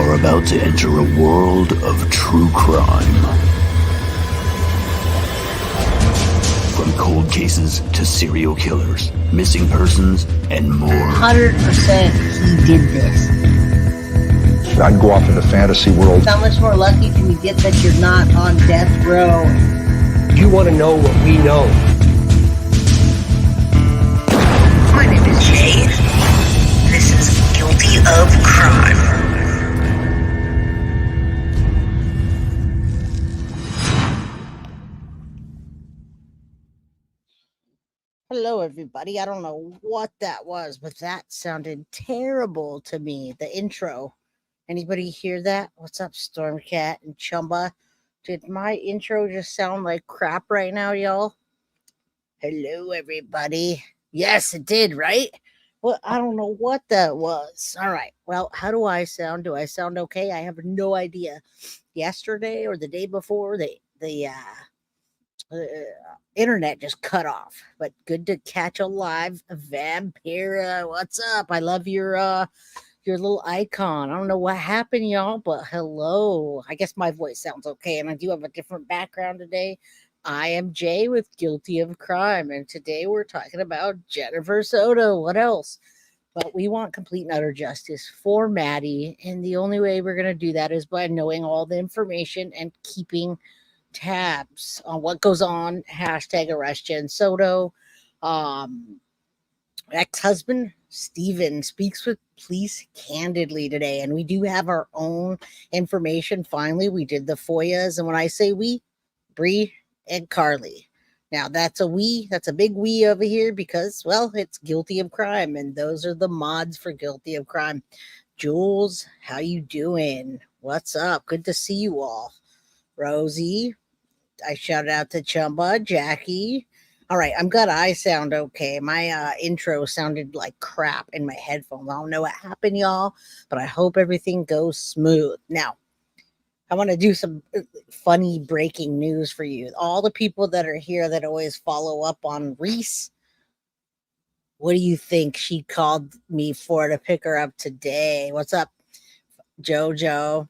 are about to enter a world of true crime. From cold cases to serial killers, missing persons, and more. 100% he did this. I'd go off in the fantasy world. How much more lucky can you get that you're not on death row? You want to know what we know. My name is Jay. This is Guilty of Crime. Hello, everybody. I don't know what that was, but that sounded terrible to me. The intro. Anybody hear that? What's up, Stormcat and Chumba? Did my intro just sound like crap right now, y'all? Hello, everybody. Yes, it did, right? Well, I don't know what that was. All right. Well, how do I sound? Do I sound okay? I have no idea. Yesterday or the day before, the internet just cut off. But good to catch a live Vampira. What's up? I love your little icon. I don't know what happened, y'all, but hello. I guess my voice sounds okay, and I do have a different background today. I am Jay with Guilty of Crime, and today we're talking about Jennifer Soto. What else? But we want complete and utter justice for Maddie, and the only way we're going to do that is by knowing all the information and keeping tabs on what goes on. Hashtag arrest Jen Soto. Ex-husband Stephan speaks with police candidly today, and we do have our own information. Finally, we did the FOIAs, and when I say we, Bree and Carly. Now that's a big we over here because, well, it's Guilty of Crime, and those are the mods for Guilty of Crime. Jules, how you doing? What's up? Good to see you all. Rosie, I shouted out to Chumba, Jackie. All right, I'm glad I sound okay. My intro sounded like crap in my headphones. I don't know what happened, y'all, but I hope everything goes smooth. Now, I want to do some funny breaking news for you. All the people that are here that always follow up on Reese, what do you think she called me for to pick her up today? What's up, Jojo?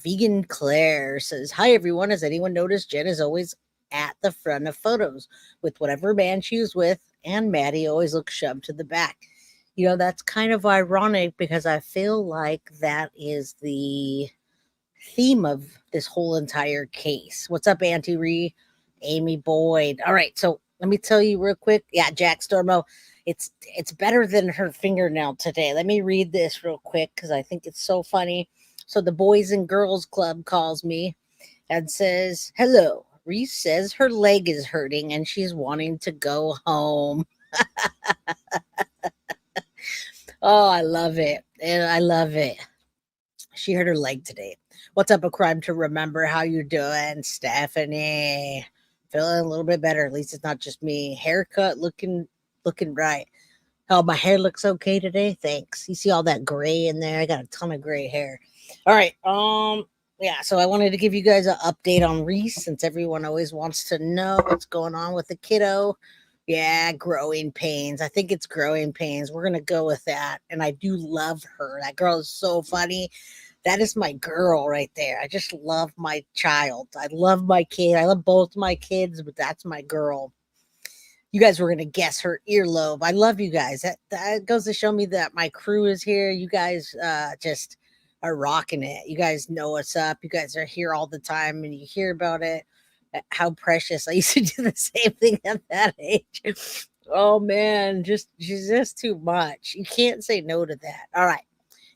Vegan Claire says, hi, everyone. Has anyone noticed Jen is always at the front of photos with whatever man she was with, and Maddie always looks shoved to the back? You know, that's kind of ironic because I feel like that is the theme of this whole entire case. What's up, Auntie Ree? Amy Boyd. All right, so let me tell you real quick. Yeah, Jack Stormo, it's better than her fingernail today. Let me read this real quick because I think it's so funny. So the Boys and Girls Club calls me and says, hello, Reese says her leg is hurting and she's wanting to go home. Oh, I love it. And I love it. She hurt her leg today. What's up, A Crime to Remember? How you doing, Stephanie? Feeling a little bit better. At least it's not just me. Haircut looking right. Oh, my hair looks okay today. Thanks. You see all that gray in there? I got a ton of gray hair. All right. Yeah, so I wanted to give you guys an update on Reese since everyone always wants to know what's going on with the kiddo. Yeah, growing pains. I think it's growing pains. We're going to go with that. And I do love her. That girl is so funny. That is my girl right there. I just love my child. I love my kid. I love both my kids, but that's my girl. You guys were going to guess her earlobe. I love you guys. That goes to show me that my crew is here. You guys just are rocking it. You guys know what's up. You guys are here all the time and you hear about it. How precious. I used to do the same thing at that age. Oh, man. She's just too much. You can't say no to that. All right.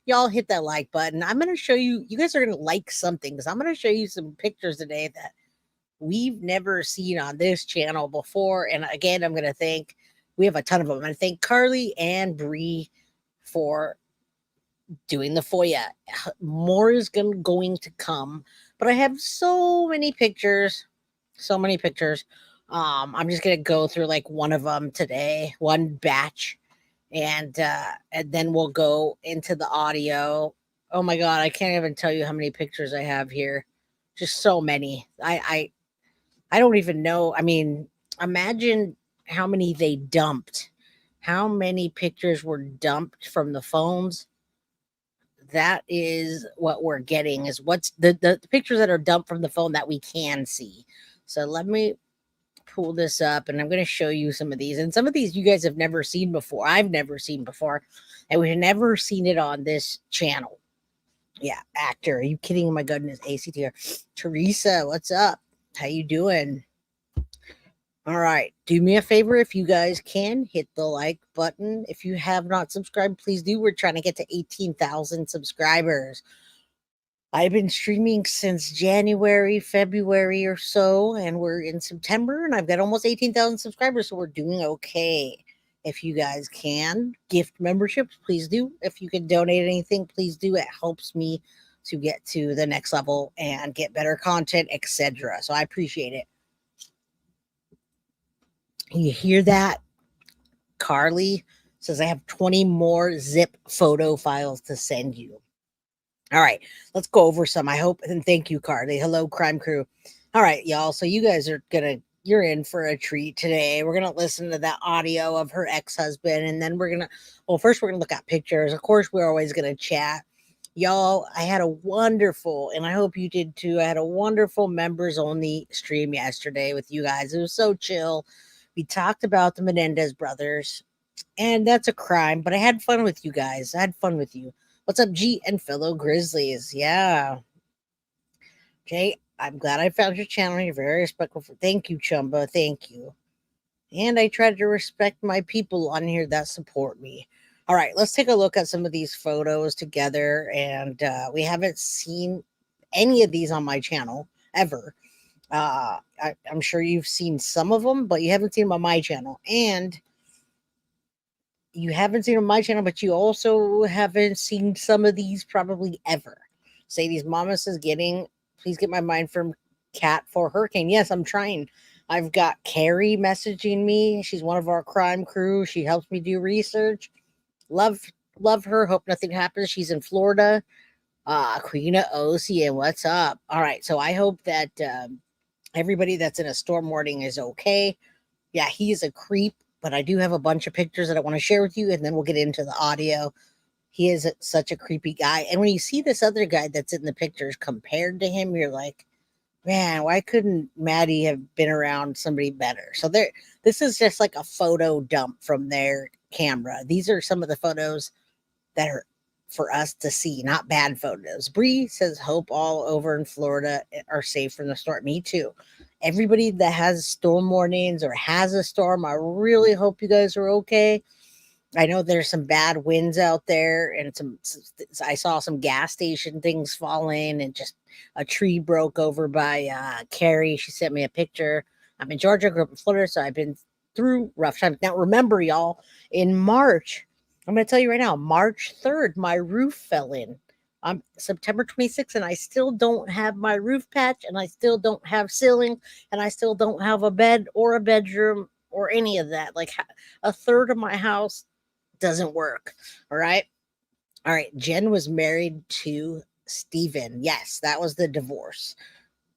Y'all hit that like button. I'm going to show you. You guys are going to like something because I'm going to show you some pictures today that we've never seen on this channel before. And again, I'm going to thank, we have a ton of them. I'm going to thank Carly and Bree for doing the FOIA. More is going to come, but I have so many pictures. I'm just going to go through like one of them today, one batch, and then we'll go into the audio. Oh my God. I can't even tell you how many pictures I have here. Just so many. I don't even know. I mean, imagine how many they dumped. How many pictures were dumped from the phones? that is what we're getting, is what's the pictures that are dumped from the phone that we can see. So let me pull this up and I'm going to show you some of these. And some of these you guys have never seen before. I've never seen before. And we've never seen it on this channel. Yeah, actor. Are you kidding? Oh my goodness. ACT. Teresa, what's up? How you doing? All right. Do me a favor if you guys can hit the like button. If you have not subscribed, please do. We're trying to get to 18,000 subscribers. I've been streaming since January, February or so, and we're in September, and I've got almost 18,000 subscribers, so we're doing okay. If you guys can gift memberships, please do. If you can donate anything, please do. It helps me to get to the next level and get better content, etc. So I appreciate it. You hear that? Carly says, I have 20 more zip photo files to send you. All right, let's go over some. I hope, and thank you, Carly. Hello, Crime Crew. All right, y'all. So you guys are you're in for a treat today. We're gonna listen to that audio of her ex-husband, and then first we're gonna look at pictures. Of course, we're always gonna chat. Y'all, I had a wonderful, and I hope you did too. I had a wonderful members only stream yesterday with you guys. It was so chill. We talked about the Menendez brothers, and that's a crime, but I had fun with you guys. I had fun with you. What's up, G and fellow Grizzlies? Yeah. Jay, I'm glad I found your channel. You're very respectful. Thank you, Chumba. Thank you. And I try to respect my people on here that support me. All right, let's take a look at some of these photos together. And we haven't seen any of these on my channel ever. I'm sure you've seen some of them, but you haven't seen them on my channel. And you haven't seen on my channel, but you also haven't seen some of these probably ever. Sadie's mama says, please get my mind from Cat for Hurricane. Yes, I'm trying. I've got Carrie messaging me. She's one of our crime crew. She helps me do research. Love her. Hope nothing happens. She's in Florida. Queen Ocean, what's up? All right. So I hope that everybody that's in a storm warning is okay. Yeah, he's a creep, but I do have a bunch of pictures that I want to share with you, and then we'll get into the audio. He is such a creepy guy. And when you see this other guy that's in the pictures compared to him, you're like, man, why couldn't Maddie have been around somebody better? So this is just like a photo dump from their camera. These are some of the photos that are for us to see, not bad photos. Bree says, hope all over in Florida are safe from the storm. Me too. Everybody that has storm warnings or has a storm, I really hope you guys are okay. I know there's some bad winds out there, and I saw some gas station things falling, and just a tree broke over by Carrie. She sent me a picture. I'm in Georgia, grew up in Florida, so I've been through rough times. Now, remember, y'all, in March, I'm going to tell you right now, March 3rd, my roof fell in. I'm September 26th, and I still don't have my roof patch, and I still don't have ceiling, and I still don't have a bed or a bedroom or any of that. Like a third of my house doesn't work. All right. Jen was married to Stephen. Yes, that was the divorce.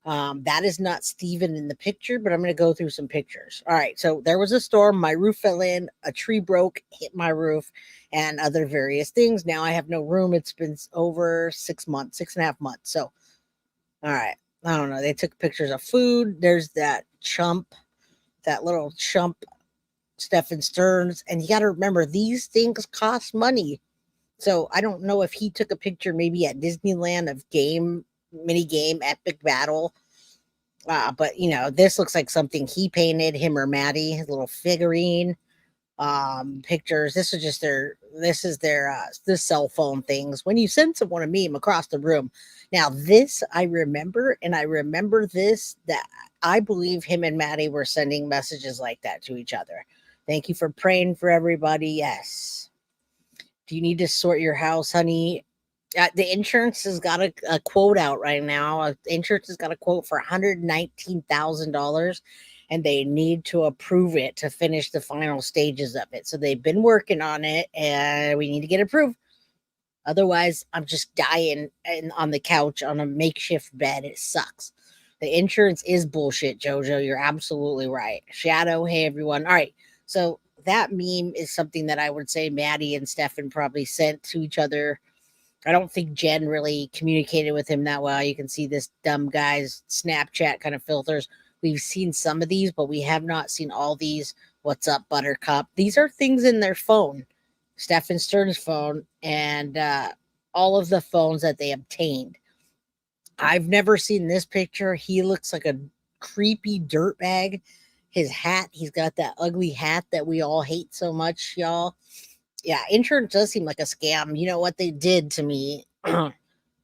That is not Stephen in the picture, but I'm going to go through some pictures. All right. So there was a storm. My roof fell in. A tree broke, hit my roof, and other various things. Now I have no room. It's been over 6 months, 6.5 months. So, all right. I don't know. They took pictures of food. There's that little chump, Stephan Sterns. And you got to remember, these things cost money. So I don't know if he took a picture maybe at Disneyland of mini game epic battle. But this looks like something he painted, him or Maddie, his little figurine. Pictures. This is the cell phone things. When you send someone a meme across the room. Now this I remember, and I remember that I believe him and Maddie were sending messages like that to each other. Thank you for praying for everybody. Yes. Do you need to sort your house, honey? The insurance has got a quote out right now. Insurance has got a quote for $119,000, and they need to approve it to finish the final stages of it. So they've been working on it, and we need to get approved. Otherwise, I'm just dying on the couch on a makeshift bed. It sucks. The insurance is bullshit, Jojo. You're absolutely right. Shadow, hey, everyone. All right. So that meme is something that I would say Maddie and Stephan probably sent to each other. I don't think Jen really communicated with him that well. You can see this dumb guy's Snapchat kind of filters. We've seen some of these, but we have not seen all these. What's up, Buttercup? These are things in their phone, Stephan Sterns' phone, and all of the phones that they obtained. I've never seen this picture. He looks like a creepy dirtbag. His hat, he's got that ugly hat that we all hate so much, y'all. Yeah, insurance does seem like a scam. You know what they did to me?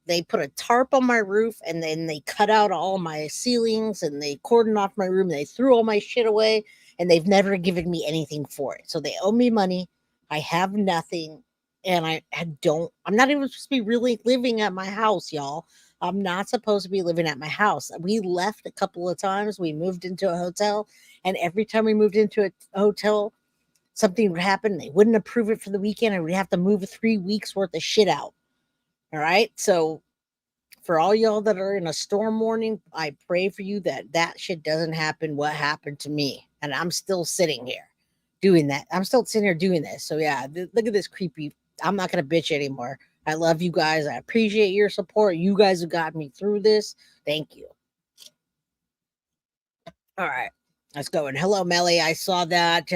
They put a tarp on my roof and then they cut out all my ceilings and they cordoned off my room. And they threw all my shit away and they've never given me anything for it. So they owe me money. I have nothing. And I'm not even supposed to be really living at my house, y'all. I'm not supposed to be living at my house. We left a couple of times. We moved into a hotel. And every time we moved into a hotel, something would happen. They wouldn't approve it for the weekend. And we'd have to move 3 weeks worth of shit out. All right. So for all y'all that are in a storm warning, I pray for you that shit doesn't happen. What happened to me? And I'm still sitting here doing that. I'm still sitting here doing this. So yeah, look at this creepy. I'm not going to bitch anymore. I love you guys. I appreciate your support. You guys have gotten me through this. Thank you. All right. Let's go. And hello, Melly. I saw that.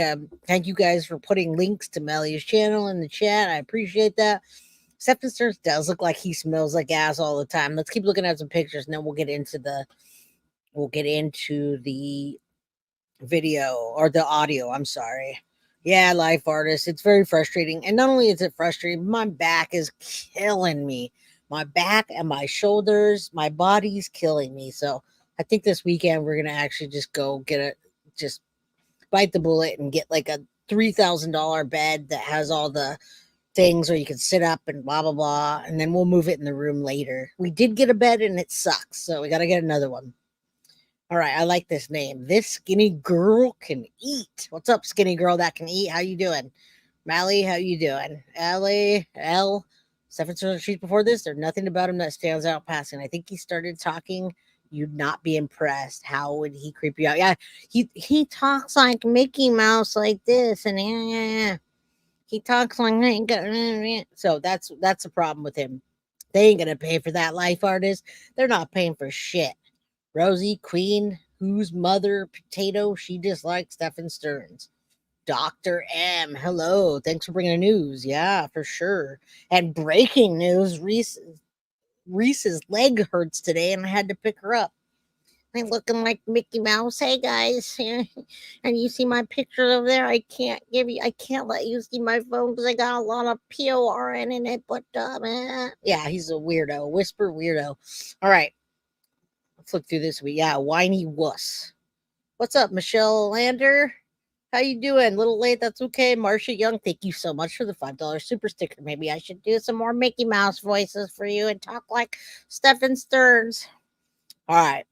Thank you guys for putting links to Melly's channel in the chat. I appreciate that. Stephan Sterns does look like he smells like ass all the time. Let's keep looking at some pictures and then we'll get into the video or the audio. I'm sorry. Yeah, life artist. It's very frustrating. And not only is it frustrating, my back is killing me. My back and my shoulders, my body's killing me. So I think this weekend we're gonna actually just go just bite the bullet and get like a $3,000 bed that has all the things where you can sit up and blah blah blah, and then we'll move it in the room later. We did get a bed and it sucks, so we got to get another one. All right, I like this name. This skinny girl can eat. What's up, skinny girl that can eat? How you doing? Mally, how you doing? L 7 streets before this, there's nothing about him that stands out passing. I think he started talking, you'd not be impressed. How would he creep you out? Yeah, he talks like Mickey Mouse like this, and yeah. He talks like so that's the problem with him. They ain't gonna pay for that, life artist. They're not paying for shit. Rosie Queen, whose mother potato, she dislikes Stephan Sterns. Dr. M, hello. Thanks for bringing the news. Yeah, for sure. And breaking news, Reese's leg hurts today and I had to pick her up. I'm looking like Mickey Mouse. Hey guys, and you see my picture over there. I can't let you see my phone because I got a lot of PORN in it. But yeah, he's a weirdo, whisper weirdo. All right, let's look through this. Yeah, whiny wuss. What's up, Michelle Lander? How you doing? A little late, that's okay. Marcia Young, thank you so much for the $5 super sticker. Maybe I should do some more Mickey Mouse voices for you and talk like Stephan Sterns. All right.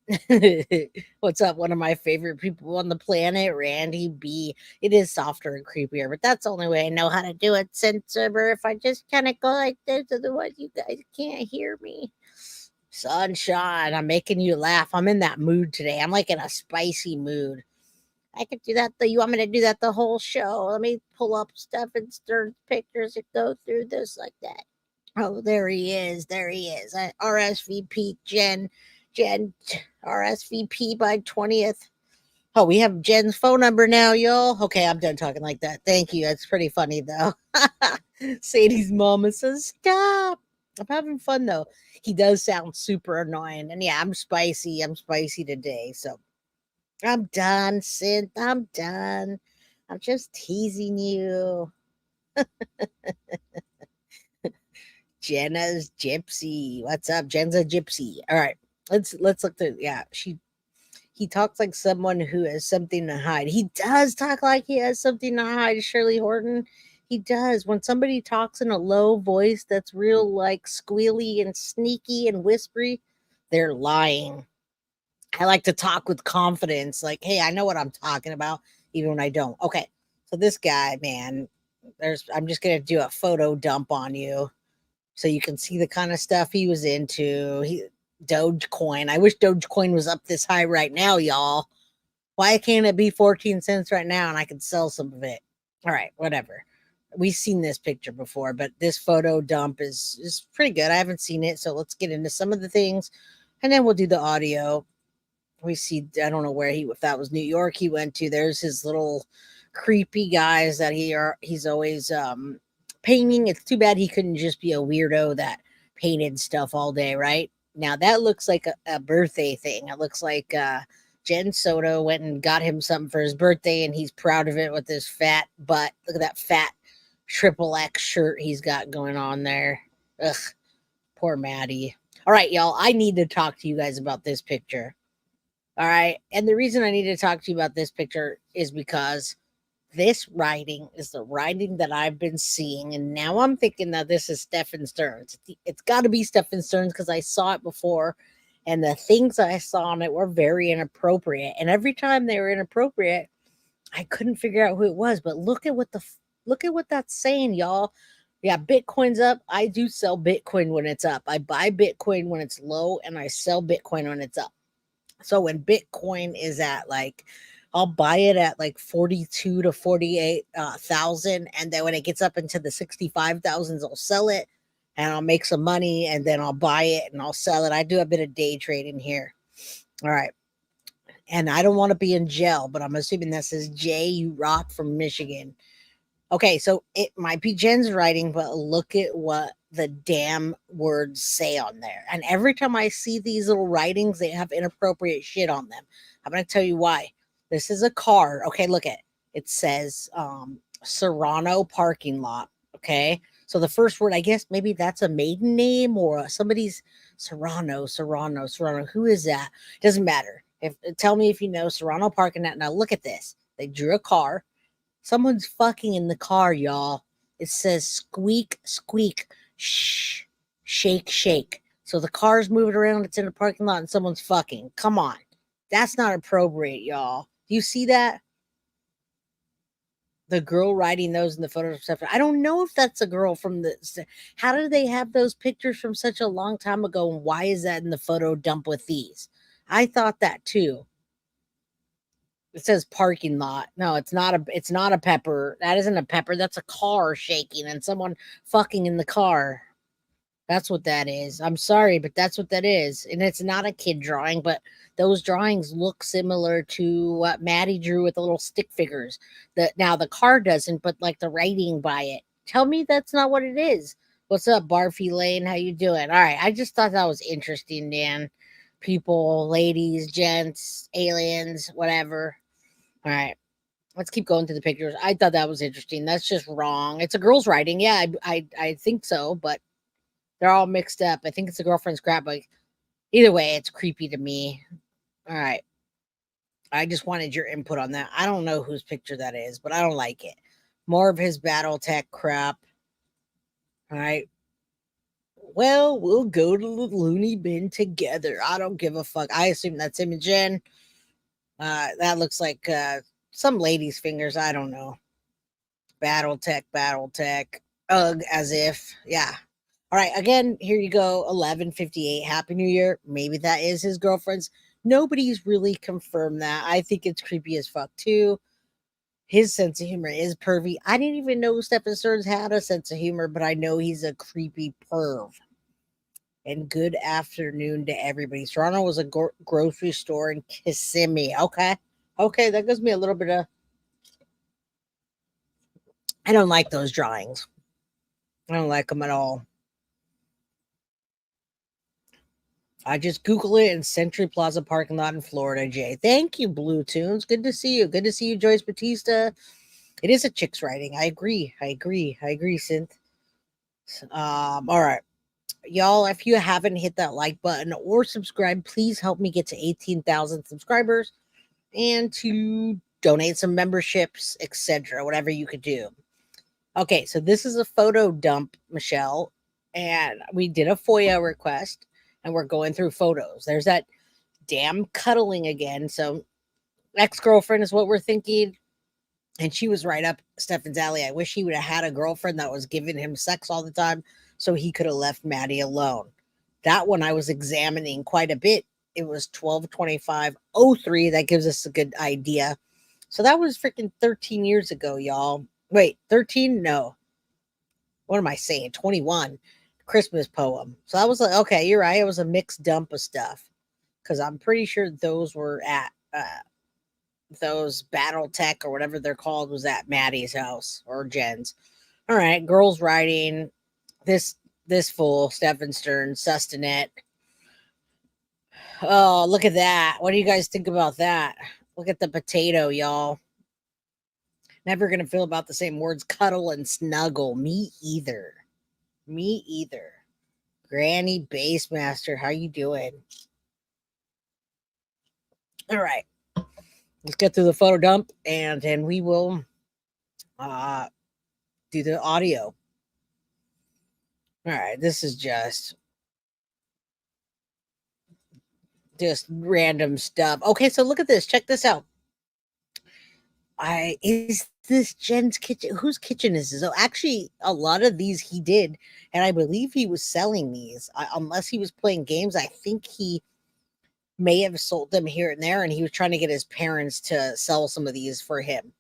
What's up? One of my favorite people on the planet, Randy B. It is softer and creepier, but that's the only way I know how to do it, Sensible. If I just kind of go like this, otherwise you guys can't hear me. Sunshine, I'm making you laugh. I'm in that mood today. I'm like in a spicy mood. I could do that. You want me to do that the whole show? Let me pull up Stephan Sterns pictures and go through this like that. Oh, there he is. There he is. RSVP Jen RSVP by 20th. Oh, we have Jen's phone number now, y'all. Okay, I'm done talking like that. Thank you. That's pretty funny, though. Sadie's mama says, stop. I'm having fun, though. He does sound super annoying. And yeah, I'm spicy. I'm spicy today. So I'm done, Synth. I'm done. I'm just teasing you. Jenna's gypsy. What's up? Jen's a gypsy. All right. Let's look through. Yeah, he talks like someone who has something to hide. He does talk like he has something to hide, Shirley Horton. He does. When somebody talks in a low voice that's real like squealy and sneaky and whispery, they're lying. I like to talk with confidence, like, hey, I know what I'm talking about, even when I don't. Okay. So this guy, man, I'm just gonna do a photo dump on you so you can see the kind of stuff he was into. Dogecoin. I wish Dogecoin was up this high right now, y'all. Why can't it be 14 cents right now and I can sell some of it? All right, whatever. we've seen this picture before, but this photo dump is pretty good. I haven't seen it, so let's get into some of the things, and then we'll do the audio. We see, I don't know where if that was New York he went to. There's his little creepy guys that he's always painting. It's too bad he couldn't just be a weirdo that painted stuff all day, right? Now that looks like a birthday thing. It looks like Jen Soto went and got him something for his birthday, and he's proud of it with his fat butt. Look at that fat XXX shirt he's got going on there. Ugh, poor Maddie. All right, y'all, I need to talk to you guys about this picture. All right. And the reason I need to talk to you about this picture is because this writing is the writing that I've been seeing. And now I'm thinking that this is Stephan Sterns. It's got to be Stephan Sterns because I saw it before. And the things I saw on it were very inappropriate. And every time they were inappropriate, I couldn't figure out who it was. But look at what that's saying, y'all. Yeah, Bitcoin's up. I do sell Bitcoin when it's up. I buy Bitcoin when it's low, and I sell Bitcoin when it's up. So when Bitcoin is at like, I'll buy it at like 42 to 48,000. And then when it gets up into the 65,000s, I'll sell it and I'll make some money, and then I'll buy it and I'll sell it. I do a bit of day trading here. All right. And I don't want to be in jail, but I'm assuming that says Jay, you rock from Michigan. Okay, so it might be Jen's writing, but look at what the damn words say on there. And every time I see these little writings, they have inappropriate shit on them. I'm going to tell you why. This is a car. Okay, look at it. It says Serrano parking lot. Okay, so the first word, I guess maybe that's a maiden name or somebody's Serrano. Who is that? Doesn't matter. Tell me if you know Serrano parking lot. Now look at this. They drew a car. Someone's fucking in the car, y'all. It says squeak, squeak, shh, shake, shake. So the car's moving around. It's in a parking lot and someone's fucking. Come on. That's not appropriate, y'all. Do you see that? The girl writing those in the photos stuff. I don't know if that's a girl from the. How did they have those pictures from such a long time ago? And why is that in the photo dump with these? I thought that too. It says parking lot. No, it's not a pepper. That isn't a pepper. That's a car shaking and someone fucking in the car. That's what that is. I'm sorry, but that's what that is. And it's not a kid drawing, but those drawings look similar to what Maddie drew with the little stick figures. Now the car doesn't, but like the writing by it. Tell me that's not what it is. What's up, Barfy Lane? How you doing? All right. I just thought that was interesting, Dan. People, ladies, gents, aliens, whatever. All right, let's keep going to the pictures. I thought that was interesting. That's just wrong. It's a girl's writing. Yeah, I think so, but they're all mixed up. I think it's a girlfriend's scrapbook. Either way, it's creepy to me. All right. I just wanted your input on that. I don't know whose picture that is, but I don't like it. More of his battle tech crap. All right. Well, we'll go to the loony bin together. I don't give a fuck. I assume that's him and Jen. That looks like some lady's fingers. I don't know. Battle tech. Ugh, as if. Yeah. All right. Again, here you go. 11:58. Happy New Year. Maybe that is his girlfriend's. Nobody's really confirmed that. I think it's creepy as fuck too. His sense of humor is pervy. I didn't even know Stephan Sterns had a sense of humor, but I know he's a creepy perv. And good afternoon to everybody. Toronto was a grocery store in Kissimmee. Okay, that gives me a little bit of. I don't like those drawings. I don't like them at all. I just Google it in Century Plaza parking lot in Florida, Jay. Thank you, Blue Tunes. Good to see you. Good to see you, Joyce Batista. It is a chick's writing. I agree, Synth. All right. Y'all, if you haven't hit that like button or subscribe, please help me get to 18,000 subscribers and to donate some memberships, etc., whatever you could do. Okay, so this is a photo dump, Michelle, and we did a FOIA request, and we're going through photos. There's that damn cuddling again. So ex-girlfriend is what we're thinking, and she was right up Stephan's alley. I wish he would have had a girlfriend that was giving him sex all the time, so he could have left Maddie alone. That one I was examining quite a bit. It was 12/25/03. That gives us a good idea. So that was freaking 13 years ago, y'all. Wait, 13? No. what am I saying? 21 Christmas poem. So I was like, okay, you're right. It was a mixed dump of stuff because I'm pretty sure those were at those Battle Tech or whatever they're called was at Maddie's house or Jen's. All right, girls writing this fool Stephan Sterns sustanet. Oh, look at that! What do you guys think about that? Look at the potato, y'all. Never gonna feel about the same words cuddle and snuggle. Me either. Me either. Granny Basemaster, how you doing? All right. Let's get through the photo dump and then we will do the audio. All right, this is just random stuff. Okay, so look at this. Check this out. Is this Jen's kitchen? Whose kitchen is this? Oh, actually, a lot of these he did, and I believe he was selling these. Unless he was playing games, I think he may have sold them here and there, and he was trying to get his parents to sell some of these for him.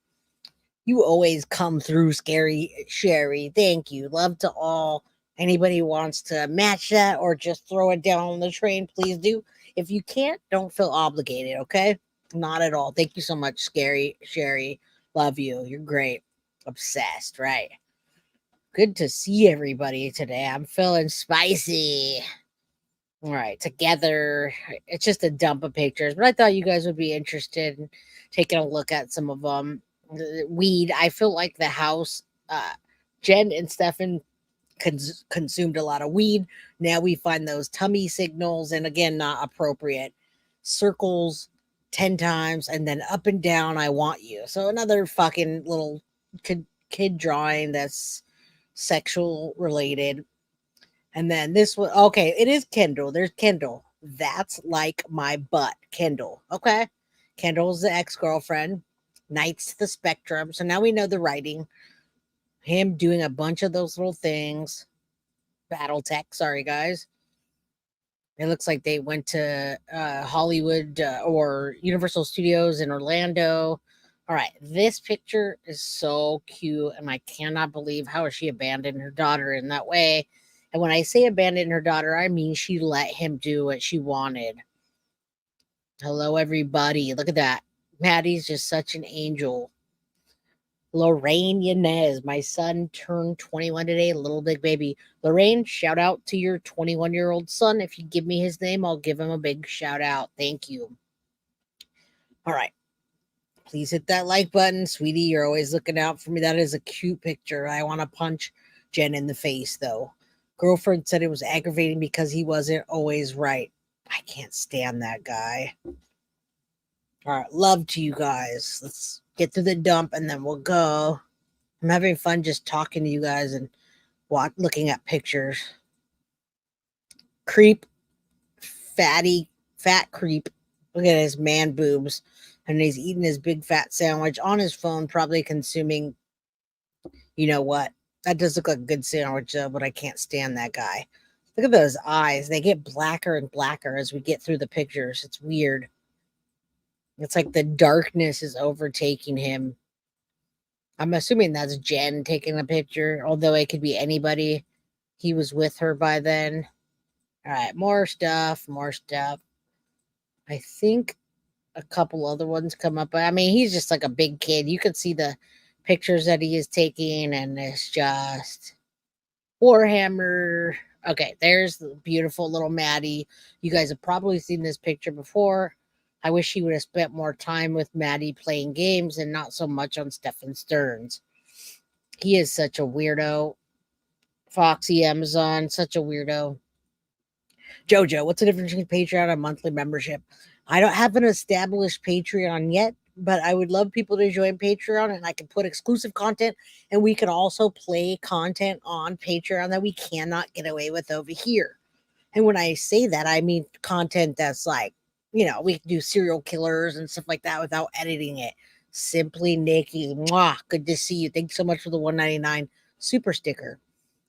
You always come through, Scary Sherry. Thank you. Love to all. Anybody who wants to match that or just throw it down on the train, please do. If you can't, don't feel obligated, okay? Not at all. Thank you so much, Scary Sherry. Love you. You're great. Obsessed, right? Good to see everybody today. I'm feeling spicy. All right, together. It's just a dump of pictures, but I thought you guys would be interested in taking a look at some of them. Weed. I feel like the house, Jen and Stephan consumed a lot of weed. Now we find those tummy signals, and again, not appropriate. Circles 10 times, and then up and down, I want you. So another fucking little kid drawing that's sexual related. And then this one, okay, it is Kendall. There's Kendall. That's like my butt, Kendall. Okay. Kendall's the ex-girlfriend. Knights to the spectrum. So now we know the writing. Him doing a bunch of those little things. Battle Tech. Sorry, guys. It looks like they went to Hollywood or Universal Studios in Orlando. All right. This picture is so cute. And I cannot believe how she abandoned her daughter in that way. And when I say abandoned her daughter, I mean she let him do what she wanted. Hello, everybody. Look at that. Maddie's just such an angel. Lorraine Yanez, my son turned 21 today, little big baby. Lorraine, shout out to your 21-year-old son. If you give me his name, I'll give him a big shout out. Thank you. All right. Please hit that like button. Sweetie, you're always looking out for me. That is a cute picture. I want to punch Jen in the face, though. Girlfriend said it was aggravating because he wasn't always right. I can't stand that guy. All right, love to you guys. Let's get to the dump and then we'll go. I'm having fun just talking to you guys and looking at pictures. Creep, fat creep. Look at his man boobs. And he's eating his big fat sandwich on his phone, probably consuming, you know what? That does look like a good sandwich, but I can't stand that guy. Look at those eyes. They get blacker and blacker as we get through the pictures. It's weird. It's like the darkness is overtaking him. I'm assuming that's Jen taking the picture, although it could be anybody. He was with her by then. All right, more stuff. I think a couple other ones come up. I mean, he's just like a big kid. You can see the pictures that he is taking, and it's just Warhammer. Okay, there's the beautiful little Maddie. You guys have probably seen this picture before. I wish he would have spent more time with Maddie playing games and not so much on Stephan Sterns. He is such a weirdo. Foxy Amazon, such a weirdo. Jojo, what's the difference between Patreon and monthly membership? I don't have an established Patreon yet, but I would love people to join Patreon, and I can put exclusive content, and we can also play content on Patreon that we cannot get away with over here. And when I say that, I mean content that's like, you know, we can do serial killers and stuff like that without editing it. Simply Nikki, mwah, good to see you. Thanks so much for the $1.99 super sticker.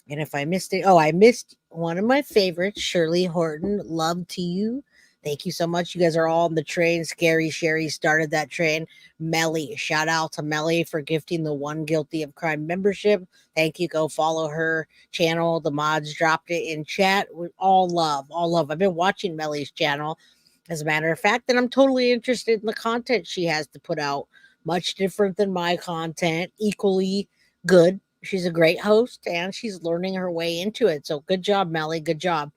And if I missed it, I missed one of my favorites, Shirley Horton. Love to you. Thank you so much. You guys are all on the train. Scary Sherry started that train. Melly, shout out to Melly for gifting the One Guilty of Crime membership. Thank you. Go follow her channel. The mods dropped it in chat. With all love, all love. I've been watching Melly's channel, as a matter of fact, and I'm totally interested in the content she has to put out. Much different than my content, equally good. She's a great host and she's learning her way into it. So good job, Melly. Good job.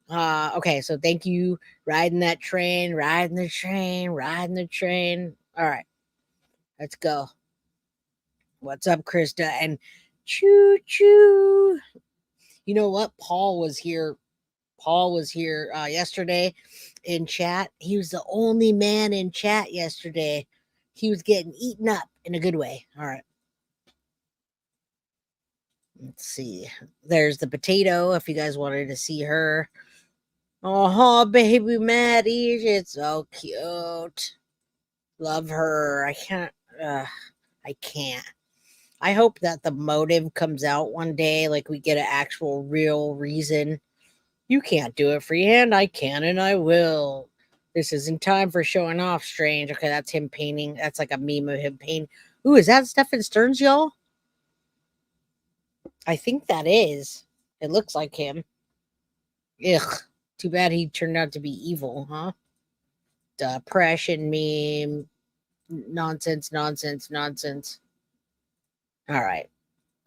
Okay, so thank you. Riding that train, riding the train, riding the train. All right, let's go. What's up, Krista? And choo choo. You know what? Paul was here. Paul was here yesterday in chat. He was the only man in chat yesterday. He was getting eaten up in a good way. All right. Let's see. There's the potato. If you guys wanted to see her. Oh, baby Maddie, it's so cute. Love her. I can't. I hope that the motive comes out one day, like we get an actual real reason. You can't do it freehand. I can and I will. This isn't time for showing off, Strange. Okay, that's him painting. That's like a meme of him painting. Ooh, is that Stephan Sterns, y'all? I think that is. It looks like him. Ugh. Too bad he turned out to be evil, huh? Depression meme. Nonsense, nonsense, nonsense. All right.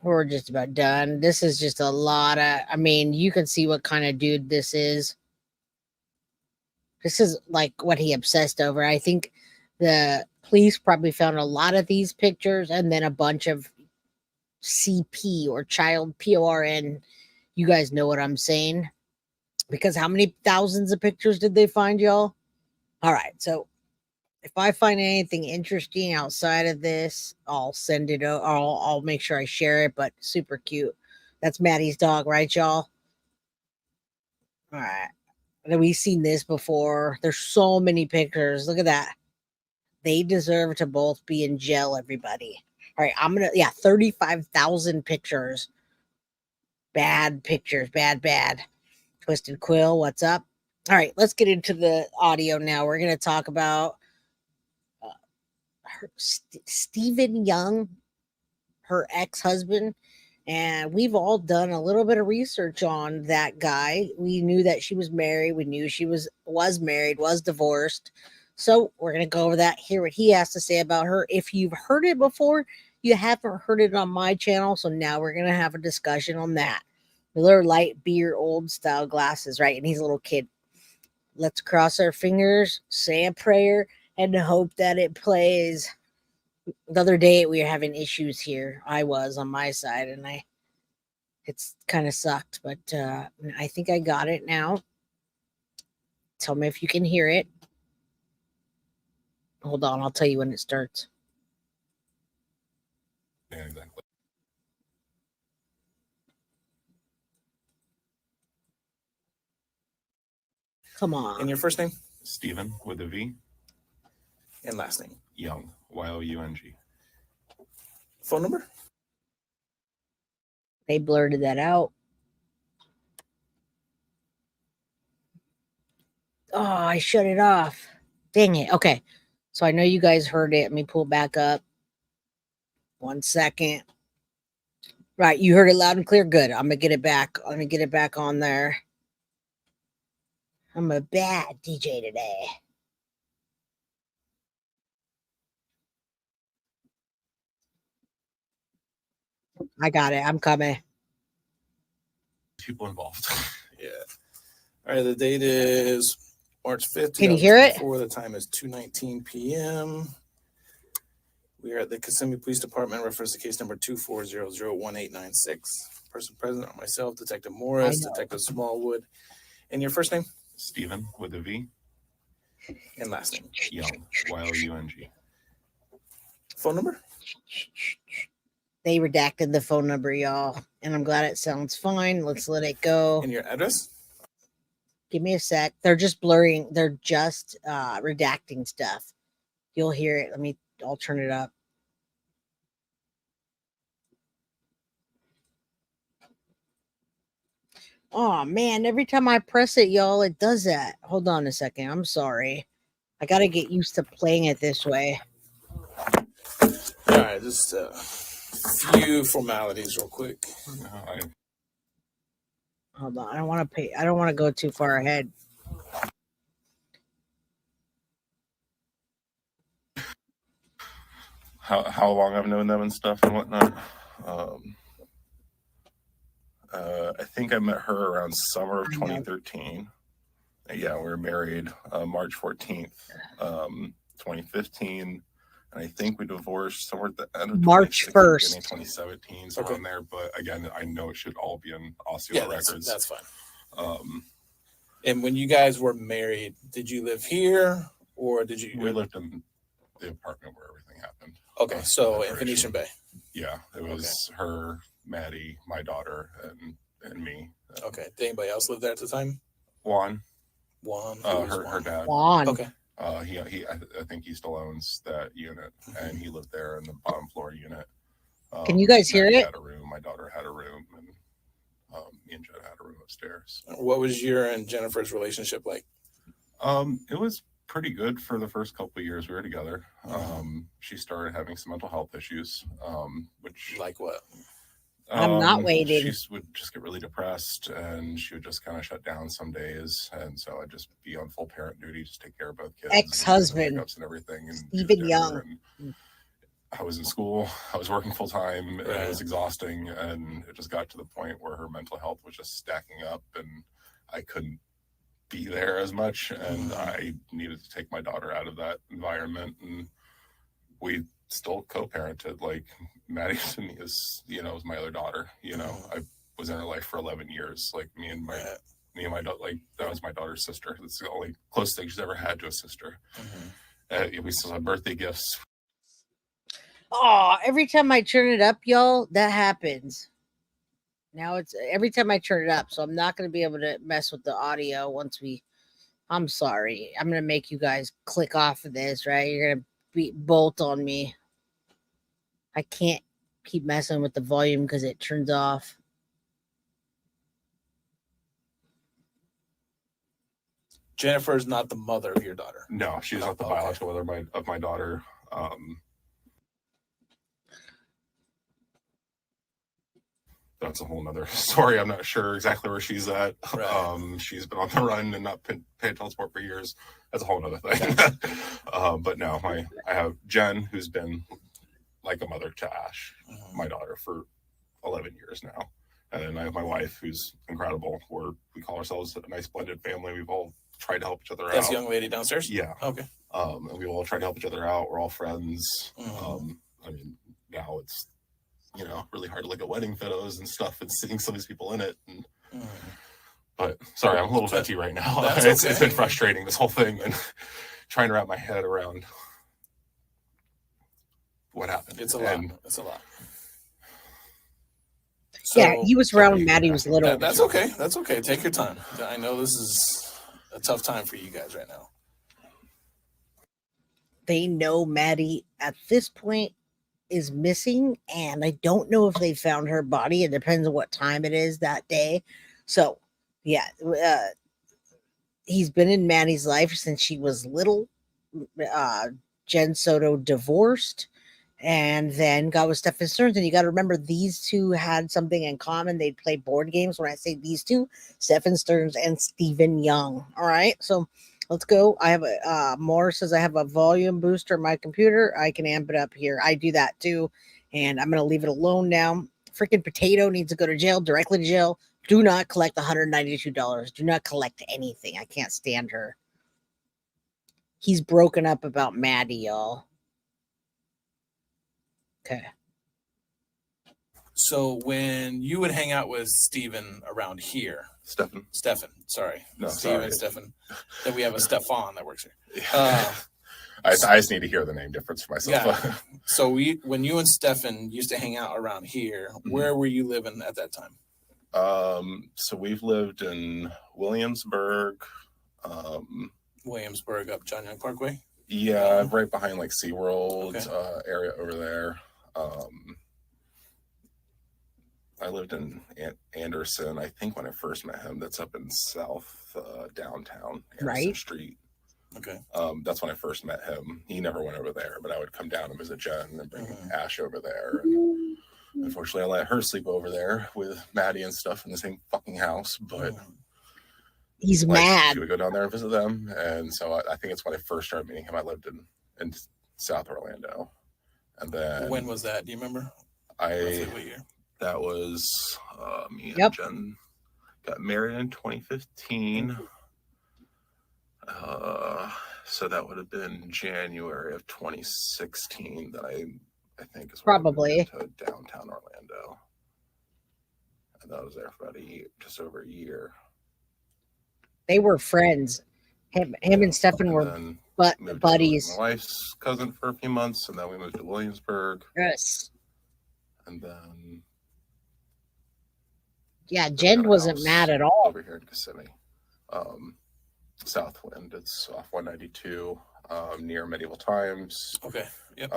We're just about done. This is just a lot of, I mean, you can see what kind of dude this is. This is like what he obsessed over. I think the police probably found a lot of these pictures and then a bunch of CP or child PORN. You guys know what I'm saying. Because how many thousands of pictures did they find, y'all? All right. So if I find anything interesting outside of this, I'll send it. I'll make sure I share it. But super cute. That's Maddie's dog, right, y'all? All right. We've seen this before. There's so many pictures. Look at that. They deserve to both be in jail, everybody. All right. 35,000 pictures. Bad pictures. Bad. Twisted Quill, what's up? All right. Let's get into the audio now. We're going to talk about Stephen Young, her ex-husband, and we've all done a little bit of research on that guy. We knew that she was married. We knew she was married, was divorced. So we're going to go over that, hear what he has to say about her. If you've heard it before, you haven't heard it on my channel. So now we're going to have a discussion on that. Miller light beer, old style glasses, right? And he's a little kid. Let's cross our fingers, say a prayer, and hope that it plays. The other day we were having issues here. I was on my side, and it's kind of sucked, but I think I got it now. Tell me if you can hear it. Hold on, I'll tell you when it starts. Yeah, exactly. Come on. And your first name? Stephen with a V. And last name? Young. Y-O-U-N-G. Phone number? They blurted that out. Oh, I shut it off. Dang it. Okay. So I know you guys heard it. Let me pull back up. 1 second. Right. You heard it loud and clear. Good. I'm going to get it back. I'm going to get it back on there. I'm a bad DJ today. I got it. I'm coming. People involved. Yeah. All right. The date is March 5th. Can you hear it? The time is 2:19 p.m. We are at the Kissimmee Police Department. Reference to case number 24001896. Person present are myself, Detective Morris, Detective Smallwood. And your first name? Stephen with a V. And last name? Young. Y-O-U-N-G. Phone number? They redacted the phone number, y'all. And I'm glad it sounds fine. Let's let it go. And your address? Give me a sec. They're just blurring. They're just redacting stuff. You'll hear it. I'll turn it up. Oh man, every time I press it, y'all, it does that. Hold on a second. I'm sorry. I gotta get used to playing it this way. All right, just a few formalities real quick. Hold on. I don't want to pay. I don't want to go too far ahead. How long I've known them and stuff and whatnot. I think I met her around summer of 2013. Yeah, we were married March 14th, 2015. And I think we divorced somewhere at the end of March 1st, 2017, somewhere in there. But again, I know it should all be in Osceola records. That's fine. And when you guys were married, did you live here or did you? We lived in the apartment where everything happened. Okay, so in Venetian Bay. Yeah, it was her, Maddie, my daughter, and me. Okay. Did anybody else live there at the time? Juan. Her dad. Juan. Okay. I think he still owns that unit, and he lived there in the bottom floor unit. Can you guys hear it? Had a room. My daughter had a room, and me and Jen had a room upstairs. What was your and Jennifer's relationship like? It was pretty good for the first couple of years we were together. She started having some mental health issues, which like what? I'm not waiting. She would just get really depressed, and she would just kind of shut down some days, and so I'd just be on full parent duty, just take care of both kids, Ex-husband, and everything, and Stephen Young. And I was in school, I was working full time, Right. and it was exhausting, and it just got to the point where her mental health was just stacking up, and I couldn't be there as much, and I needed to take my daughter out of that environment, and we still co-parented. Like, Maddie to me is, is my other daughter. I was in her life for 11 years. Like, me and my daughter, like, that was my daughter's sister. That's the only close thing she's ever had to a sister. We still have birthday gifts. Oh, every time I turn it up, y'all, that happens. Now it's every time I turn it up, so I'm not going to be able to mess with the audio once I'm sorry. I'm going to make you guys click off of this, right? You're going to bolt on me. I can't keep messing with the volume because it turns off. Jennifer's not the mother of your daughter. No, she's not the biological mother of my daughter. That's a whole nother story. I'm not sure exactly where she's at. Right. She's been on the run and not paid child support for years. That's a whole other thing. But no, I have Jen, who's been like a mother to Ash, my daughter, for 11 years now. And then I have my wife, who's incredible. We call ourselves a nice blended family. We've all tried to help each other out. That's the young lady downstairs? Yeah. Okay. And we all try to help each other out. We're all friends. I mean, now it's, really hard to look at wedding photos and stuff and seeing some of these people in it. And, but sorry, I'm a little venti right now. It's been frustrating, this whole thing, and trying to wrap my head around what happened. It's a lot. So, yeah, he was around when Maddie was little. That's okay. That's okay. Take your time. I know this is a tough time for you guys right now. They know Maddie at this point is missing, and I don't know if they found her body. It depends on what time it is that day. So, yeah, he's been in Maddie's life since she was little. Jen Soto divorced and then got with Stephan Sterns. And you got to remember, these two had something in common. They'd play board games. When I say these two, Stephan Sterns and Stephen Young. All right. So let's go. I have Moore says I have a volume booster on my computer. I can amp it up here. I do that too. And I'm going to leave it alone now. Freaking Potato needs to go to jail, directly to jail. Do not collect $192. Do not collect anything. I can't stand her. He's broken up about Maddie, y'all. Okay. So when you would hang out with Stephen around here, Stephan, sorry. No, Stephen, sorry. Stephan. Then we have a Stephan that works here. I just need to hear the name difference for myself. Yeah. So when you and Stephan used to hang out around here, where were you living at that time? So we've lived in Williamsburg. Williamsburg up John Young Parkway? Yeah, right behind like SeaWorld area over there. I lived in Anderson, I think, when I first met him. That's up in South downtown, Anderson Right. Street. Okay. That's when I first met him. He never went over there, but I would come down and visit Jen and bring Mhm. Ash over there. And unfortunately, I let her sleep over there with Maddie and stuff in the same fucking house. But He's like, mad. she would go down there and visit them. And so I think it's when I first started meeting him. I lived in South Orlando. And then When was that? Do you remember? roughly what year? That was me and Yep. Jen got married in 2015. So that would have been January of 2016 that I think is when I Probably. moved into downtown Orlando. And I was there for about a year, just over a year. They were friends. Him and Stephan were then moved buddies. to my wife's cousin for a few months, and then we moved to Williamsburg. Yes. And then Yeah, we Jen got a wasn't house mad at all. over here in Kissimmee. Southwind. It's off 192, near Medieval Times. Okay. Yep.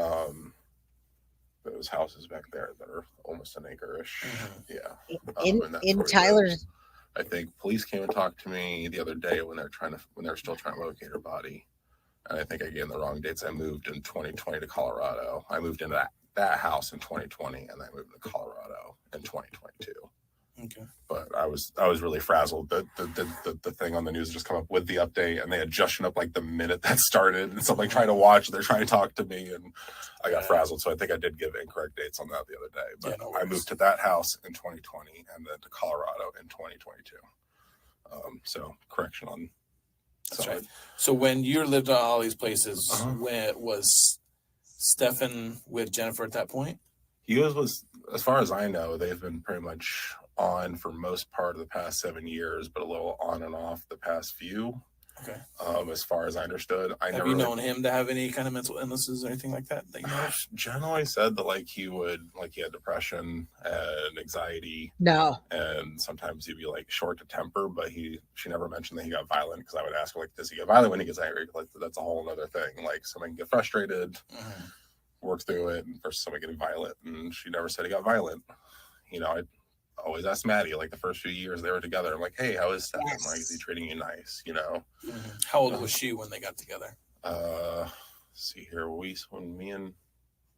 Those houses back there that are almost an acre-ish. Yeah. In and that's where we Tyler's. lived. I think police came and talked to me the other day when they were still trying to locate her body. And I think I gave them the wrong dates. I moved in 2020 to Colorado. I moved into that house in 2020, and I moved to Colorado in 2022. Okay. But I was really frazzled. The thing on the news just come up with the update, and they had just shown up like the minute that started. And so I'm like trying to watch, they're trying to talk to me, and I got frazzled. So I think I did give incorrect dates on that the other day. But Yeah, no I moved to that house in 2020 and then to Colorado in 2022. So correction on. That's right. So when you lived at all these places, Uh-huh. when was Stephan with Jennifer at that point? He was, as far as I know, they've been pretty much on for most part of the past 7 years, but a little on and off the past few. Okay. As far as I understood, Have you known him to have any kind of mental illnesses or anything like that? You know? Jen always said that he had depression and anxiety. No. And sometimes he'd be like short to temper, but she never mentioned that he got violent, because I would ask her, like, does he get violent when he gets angry? Like, that's a whole other thing. Like, someone can get frustrated, work through it, versus someone getting violent. And she never said he got violent. You know, I always asked Maddie, like the first few years they were together, I'm like, hey, how is Stephan? Yes. Like, is he treating you nice? You know? How old was she when they got together? See here, when me and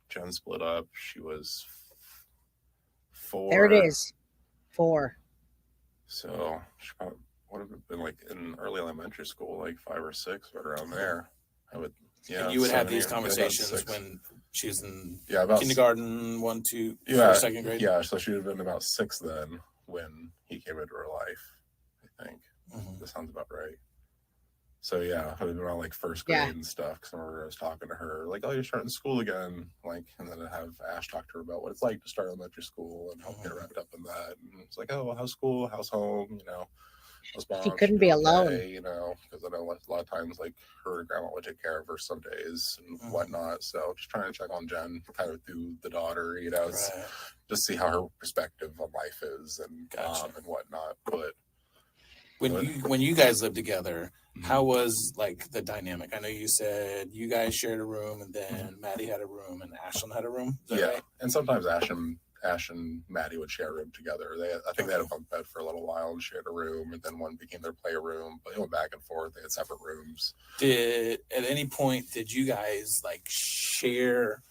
Jen split up, she was 4. There it is. 4. So she probably would have been like in early elementary school, like 5 or 6, right around there. I would, yeah. And you would have 7, these 8, conversations about 6. when she was in about kindergarten, 1, 2, yeah, first, second grade. Yeah, so she would have been about 6 then when he came into her life, I think. That sounds about right. So yeah, it would have been around like first grade and stuff. Because I remember I was talking to her, like, oh, you're starting school again. Like, and then I have Ash talk to her about what it's like to start elementary school and help get wrapped up in that. And it's like, oh, well, how's school? How's home? You know, how's mom? She couldn't be alone. You know, because I know a lot of times, like, her grandma would take care of her some days and whatnot. So just trying to check on Jen kind of through the daughter, you know, just see how her perspective on life is and and whatnot. But when you guys lived together, how was like the dynamic? I know you said you guys shared a room, and then Maddie had a room, and Ashlyn had a room. Is that right? And sometimes Ash and Maddie would share a room together. I think they had a bunk bed for a little while and shared a room, and then one became their playroom. But they went back and forth. They had separate rooms. At any point did you guys like share?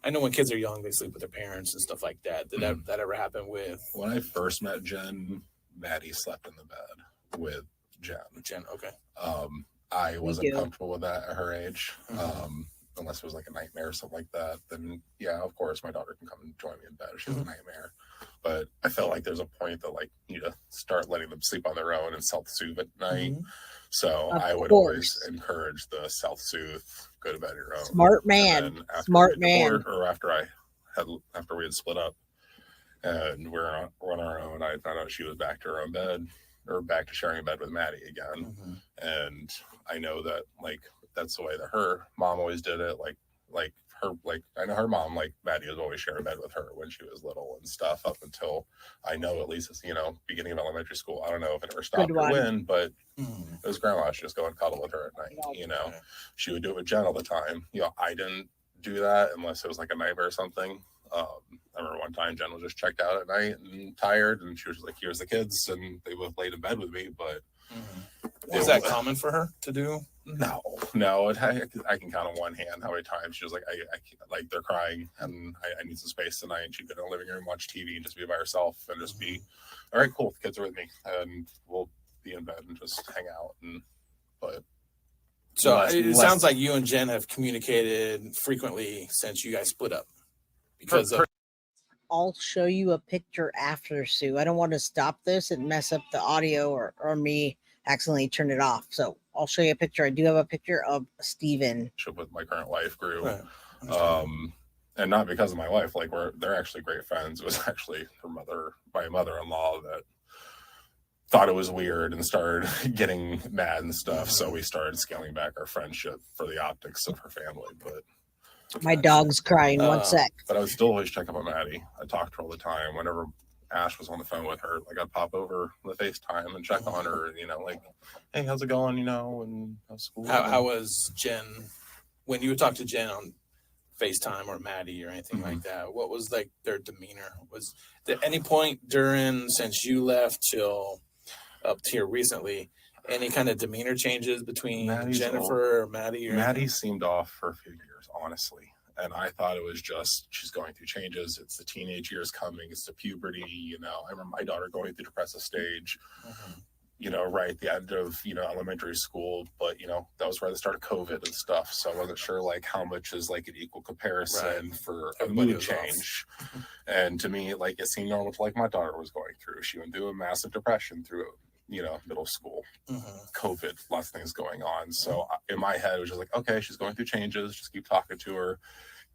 I know when kids are young, they sleep with their parents and stuff like that. Did that ever happen with? When I first met Jen, Maddie slept in the bed with Jen. Okay. I wasn't comfortable with that at her age. Unless it was like a nightmare or something like that, then yeah, of course my daughter can come and join me in bed if she has a nightmare. But I felt like there's a point that like you need to start letting them sleep on their own and self-soothe at night. So I would always encourage the self-soothe, go to bed on your own. Smart man. Smart man. Or after we had split up and we're on our own, I found out she was back to her own bed, or back to sharing a bed with Maddie again. And I know that like that's the way that her mom always did it. I know her mom, like Maddie was always sharing a bed with her when she was little and stuff, up until I know at least, you know, beginning of elementary school. I don't know if it ever stopped or when, but it was grandma. She'd just go and cuddle with her at night. You know, she would do it with Jen all the time. You know, I didn't do that unless it was like a nightmare or something. I remember one time Jen was just checked out at night and tired, and she was like, "Here's the kids," and they both laid in bed with me. But was that common for her to do? No. I can count on one hand how many times she was like, I can't, like, they're crying and I need some space tonight. And she'd go to the living room, watch TV, and just be by herself and just be, all right, cool, the kids are with me, and we'll be in bed and just hang out. But so it sounds like you and Jen have communicated frequently since you guys split up. Because I'll show you a picture after, Sue. I don't want to stop this and mess up the audio or me accidentally turn it off. So I'll show you a picture. I do have a picture of Stephen. With my current wife grew. Right. And not because of my wife, like they're actually great friends. It was actually my mother-in-law that thought it was weird and started getting mad and stuff. So we started scaling back our friendship for the optics of her family. But my dog's crying. One sec. But I would still always check up on Maddie. I talked to her all the time. Whenever Ash was on the phone with her, like, I'd pop over the FaceTime and check on her, like, hey, how's it going, and how's school? How was Jen, when you would talk to Jen on FaceTime or Maddie or anything like that, what was like their demeanor? Was there any point since you left till up to here recently, any kind of demeanor changes between Jennifer or Maddie? Maddie seemed off for a few years, honestly. And I thought it was just, she's going through changes. It's the teenage years coming. It's the puberty, I remember my daughter going through the depressive stage, right at the end of, elementary school. But, that was right at the start of COVID and stuff. So I wasn't sure, like, how much is, like, an equal comparison for a mood change. And to me, like, it seemed normal to, like, my daughter was going through. She went through a massive depression through middle school, COVID, lots of things going on. So in my head, it was just like, okay, she's going through changes. Just keep talking to her.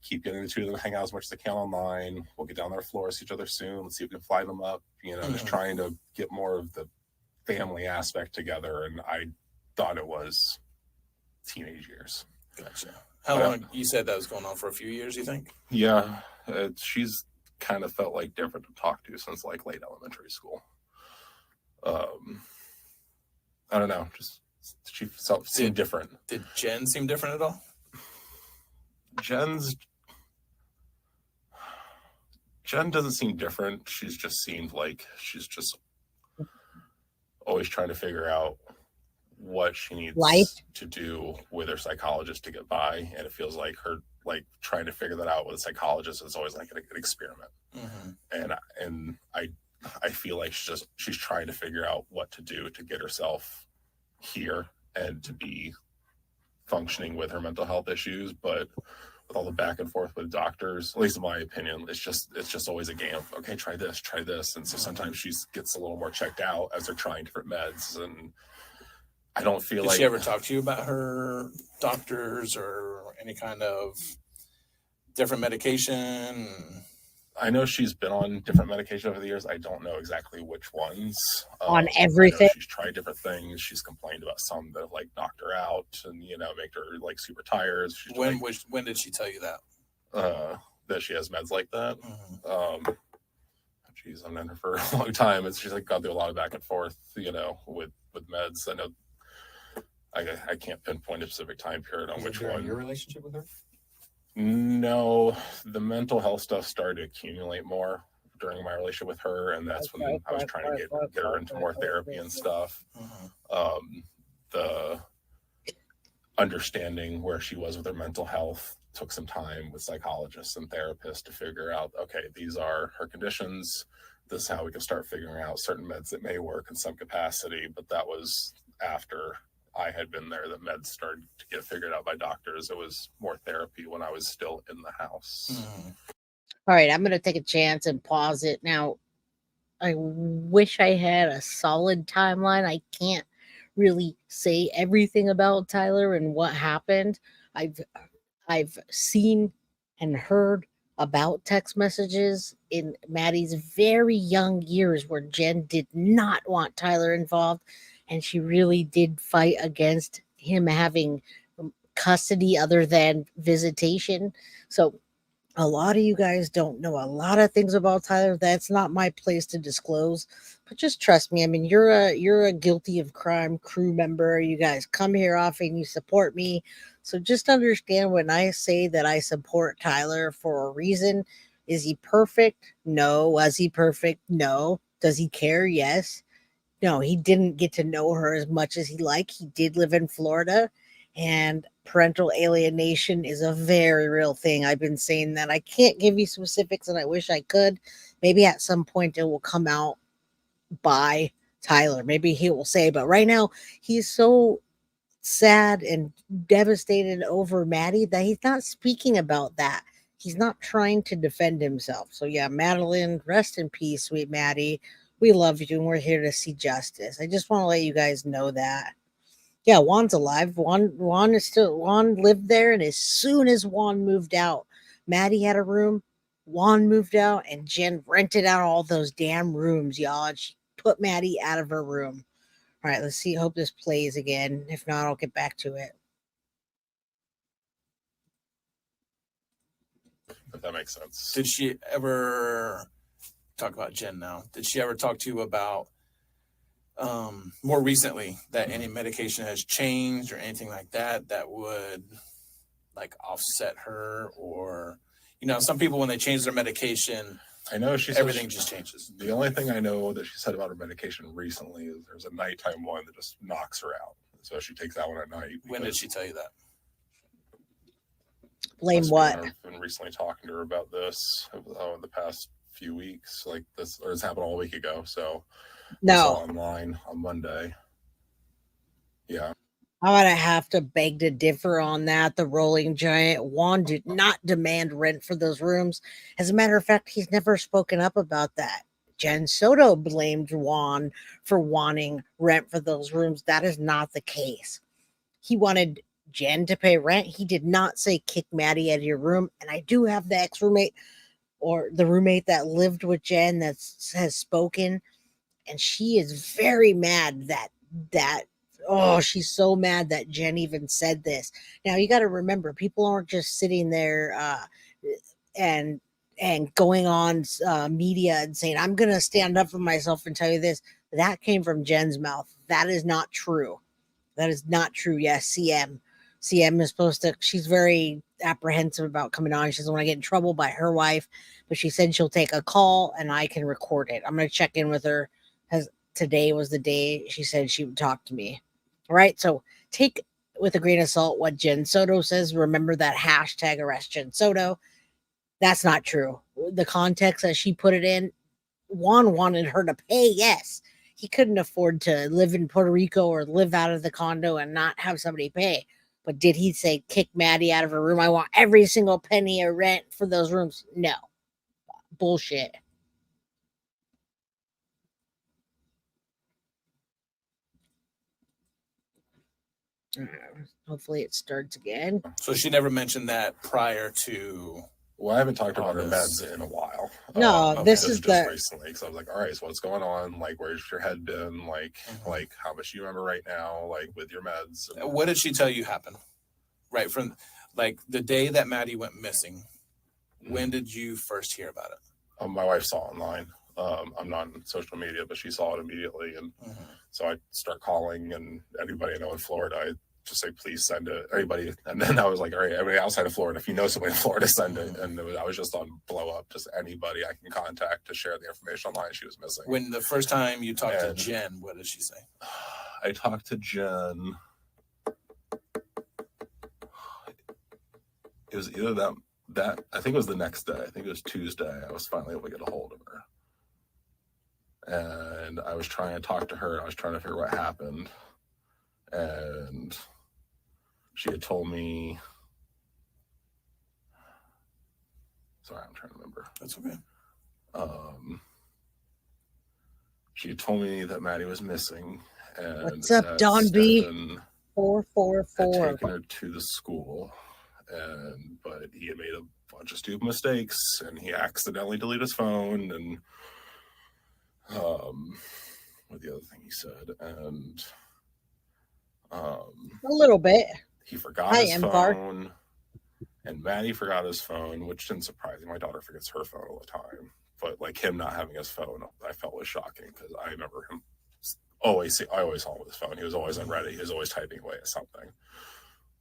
Keep getting the two of them hang out as much as they can online. We'll get down their floor, see each other soon. Let's see if we can fly them up. Just trying to get more of the family aspect together. And I thought it was teenage years. Gotcha. How long? You said that was going on for a few years, you think? Yeah. She's kind of felt like different to talk to since like late elementary school. I don't know. Just she seemed different. Did Jen seem different at all? Jen doesn't seem different. She's just seemed like she's just always trying to figure out what she needs to do with her psychologist to get by. And it feels like her trying to figure that out with a psychologist is always like an experiment. And I feel like she's trying to figure out what to do to get herself here and to be functioning with her mental health issues. But with all the back and forth with doctors, at least in my opinion, it's just always a game of, okay, try this. And so sometimes she gets a little more checked out as they're trying different meds. And I don't feel Did she ever talk to you about her doctors or any kind of different medication? I know she's been on different medication over the years. I don't know exactly which ones. On everything? She's tried different things. She's complained about some that have like knocked her out and, make her like super tired. When did she tell you that? That she has meds like that? Geez, I've known her for a long time. And she's like gone through a lot of back and forth, with meds. I know I can't pinpoint a specific time period on which one. Your relationship with her? No, the mental health stuff started to accumulate more during my relationship with her, and that's when I was trying to get her into more therapy and stuff. The understanding where she was with her mental health took some time with psychologists and therapists to figure out, okay, these are her conditions. This is how we can start figuring out certain meds that may work in some capacity. But that was after I had been there that meds started to get figured out by doctors. It was more therapy when I was still in the house. All right, I'm going to take a chance and pause it. Now, I wish I had a solid timeline. I can't really say everything about Tyler and what happened. I've seen and heard about text messages in Maddie's very young years where Jen did not want Tyler involved. And she really did fight against him having custody other than visitation. So a lot of you guys don't know a lot of things about Tyler. That's not my place to disclose. But just trust me. I mean, you're a guilty of crime crew member. You guys come here often. You support me. So just understand when I say that I support Tyler for a reason, Is he perfect? No. Was he perfect? No. Does he care? Yes. No, he didn't get to know her as much as he liked. He did live in Florida, and parental alienation is a very real thing. I've been saying that. I can't give you specifics, and I wish I could. Maybe at some point it will come out by Tyler. Maybe he will say, but right now he's so sad and devastated over Maddie that he's not speaking about that. He's not trying to defend himself. So yeah, Madeline, rest in peace, sweet Maddie. We love you and we're here to see justice. I just want to let you guys know that. Yeah, Juan's alive. Juan lived there, and as soon as Juan moved out, Maddie had a room. Juan moved out, and Jen rented out all those damn rooms, y'all. And she put Maddie out of her room. All right, let's see. Hope this plays again. If not, I'll get back to it. If that makes sense. Did she ever talk about Jen now? Did she ever talk to you about more recently that any medication has changed or anything like that that would like offset her? Or, you know, some people when they change their medication, I know she everything just changes. The only thing I know that she said about her medication recently is there's a nighttime one that just knocks her out. So she takes that one at night. When did she tell you that? Blame what? I've been recently talking to her about this the past few weeks. Like this, or it's happened all week ago. So I saw online on Monday. Yeah. I'm going to have to beg to differ on that. The rolling giant, Juan did not demand rent for those rooms. As a matter of fact, he's never spoken up about that. Jen Soto blamed Juan for wanting rent for those rooms. That is not the case. He wanted Jen to pay rent. He did not say kick Maddie out of your room. And I do have the ex-roommate or the roommate that lived with Jen that has spoken. And she is very mad that she's so mad that Jen even said this. Now you got to remember, people aren't just sitting there and going on media and saying, I'm going to stand up for myself and tell you this. That came from Jen's mouth. That is not true. That is not true. Yes, CM is supposed to, she's very apprehensive about coming on. She doesn't want to get in trouble by her wife, but she said she'll take a call and I can record it. I'm going to check in with her, as today was the day she said she would talk to me. All right, so take with a grain of salt what Jen Soto says. Remember that hashtag arrest Jen Soto. That's not true. The context that she put it in, Juan wanted her to pay. Yes, he couldn't afford to live in Puerto Rico or live out of the condo and not have somebody pay. But did he say kick Maddie out of her room? I want every single penny of rent for those rooms. No. Bullshit. Hopefully it starts again. So she never mentioned that prior to. Well, I haven't talked about her meds in a while. No, this is just recently. Because I was like, all right, so what's going on? Like, where's your head been? Like, like how much do you remember right now? Like with your meds. And what did she tell you happened? Right from like the day that Maddie went missing. When did you first hear about it? My wife saw it online. I'm not on social media, but she saw it immediately, and so I start calling, and anybody I know in Florida, I just say, please send it. Everybody, and then I was like, all right, everybody outside of Florida, if you know somebody in Florida, send it. And I was just on blow up, just anybody I can contact to share the information online. She was missing. When the first time you talked to Jen, what did she say? I talked to Jen. It was either that I think it was the next day. I think it was Tuesday. I was finally able to get a hold of her. And I was trying to talk to her. I was trying to figure what happened. And she had told me, sorry, I'm trying to remember. That's okay. She had told me that Maddie was missing. And what's up, Don B? 444. Had taken her to the school. But he had made a bunch of stupid mistakes, and he accidentally deleted his phone, and what the other thing he said, and a little bit. He forgot his phone, and Maddie forgot his phone, which didn't surprise me. My daughter forgets her phone all the time, but like him not having his phone, I felt was shocking because I remember him I always saw him with his phone. He was always on Reddit. He was always typing away at something.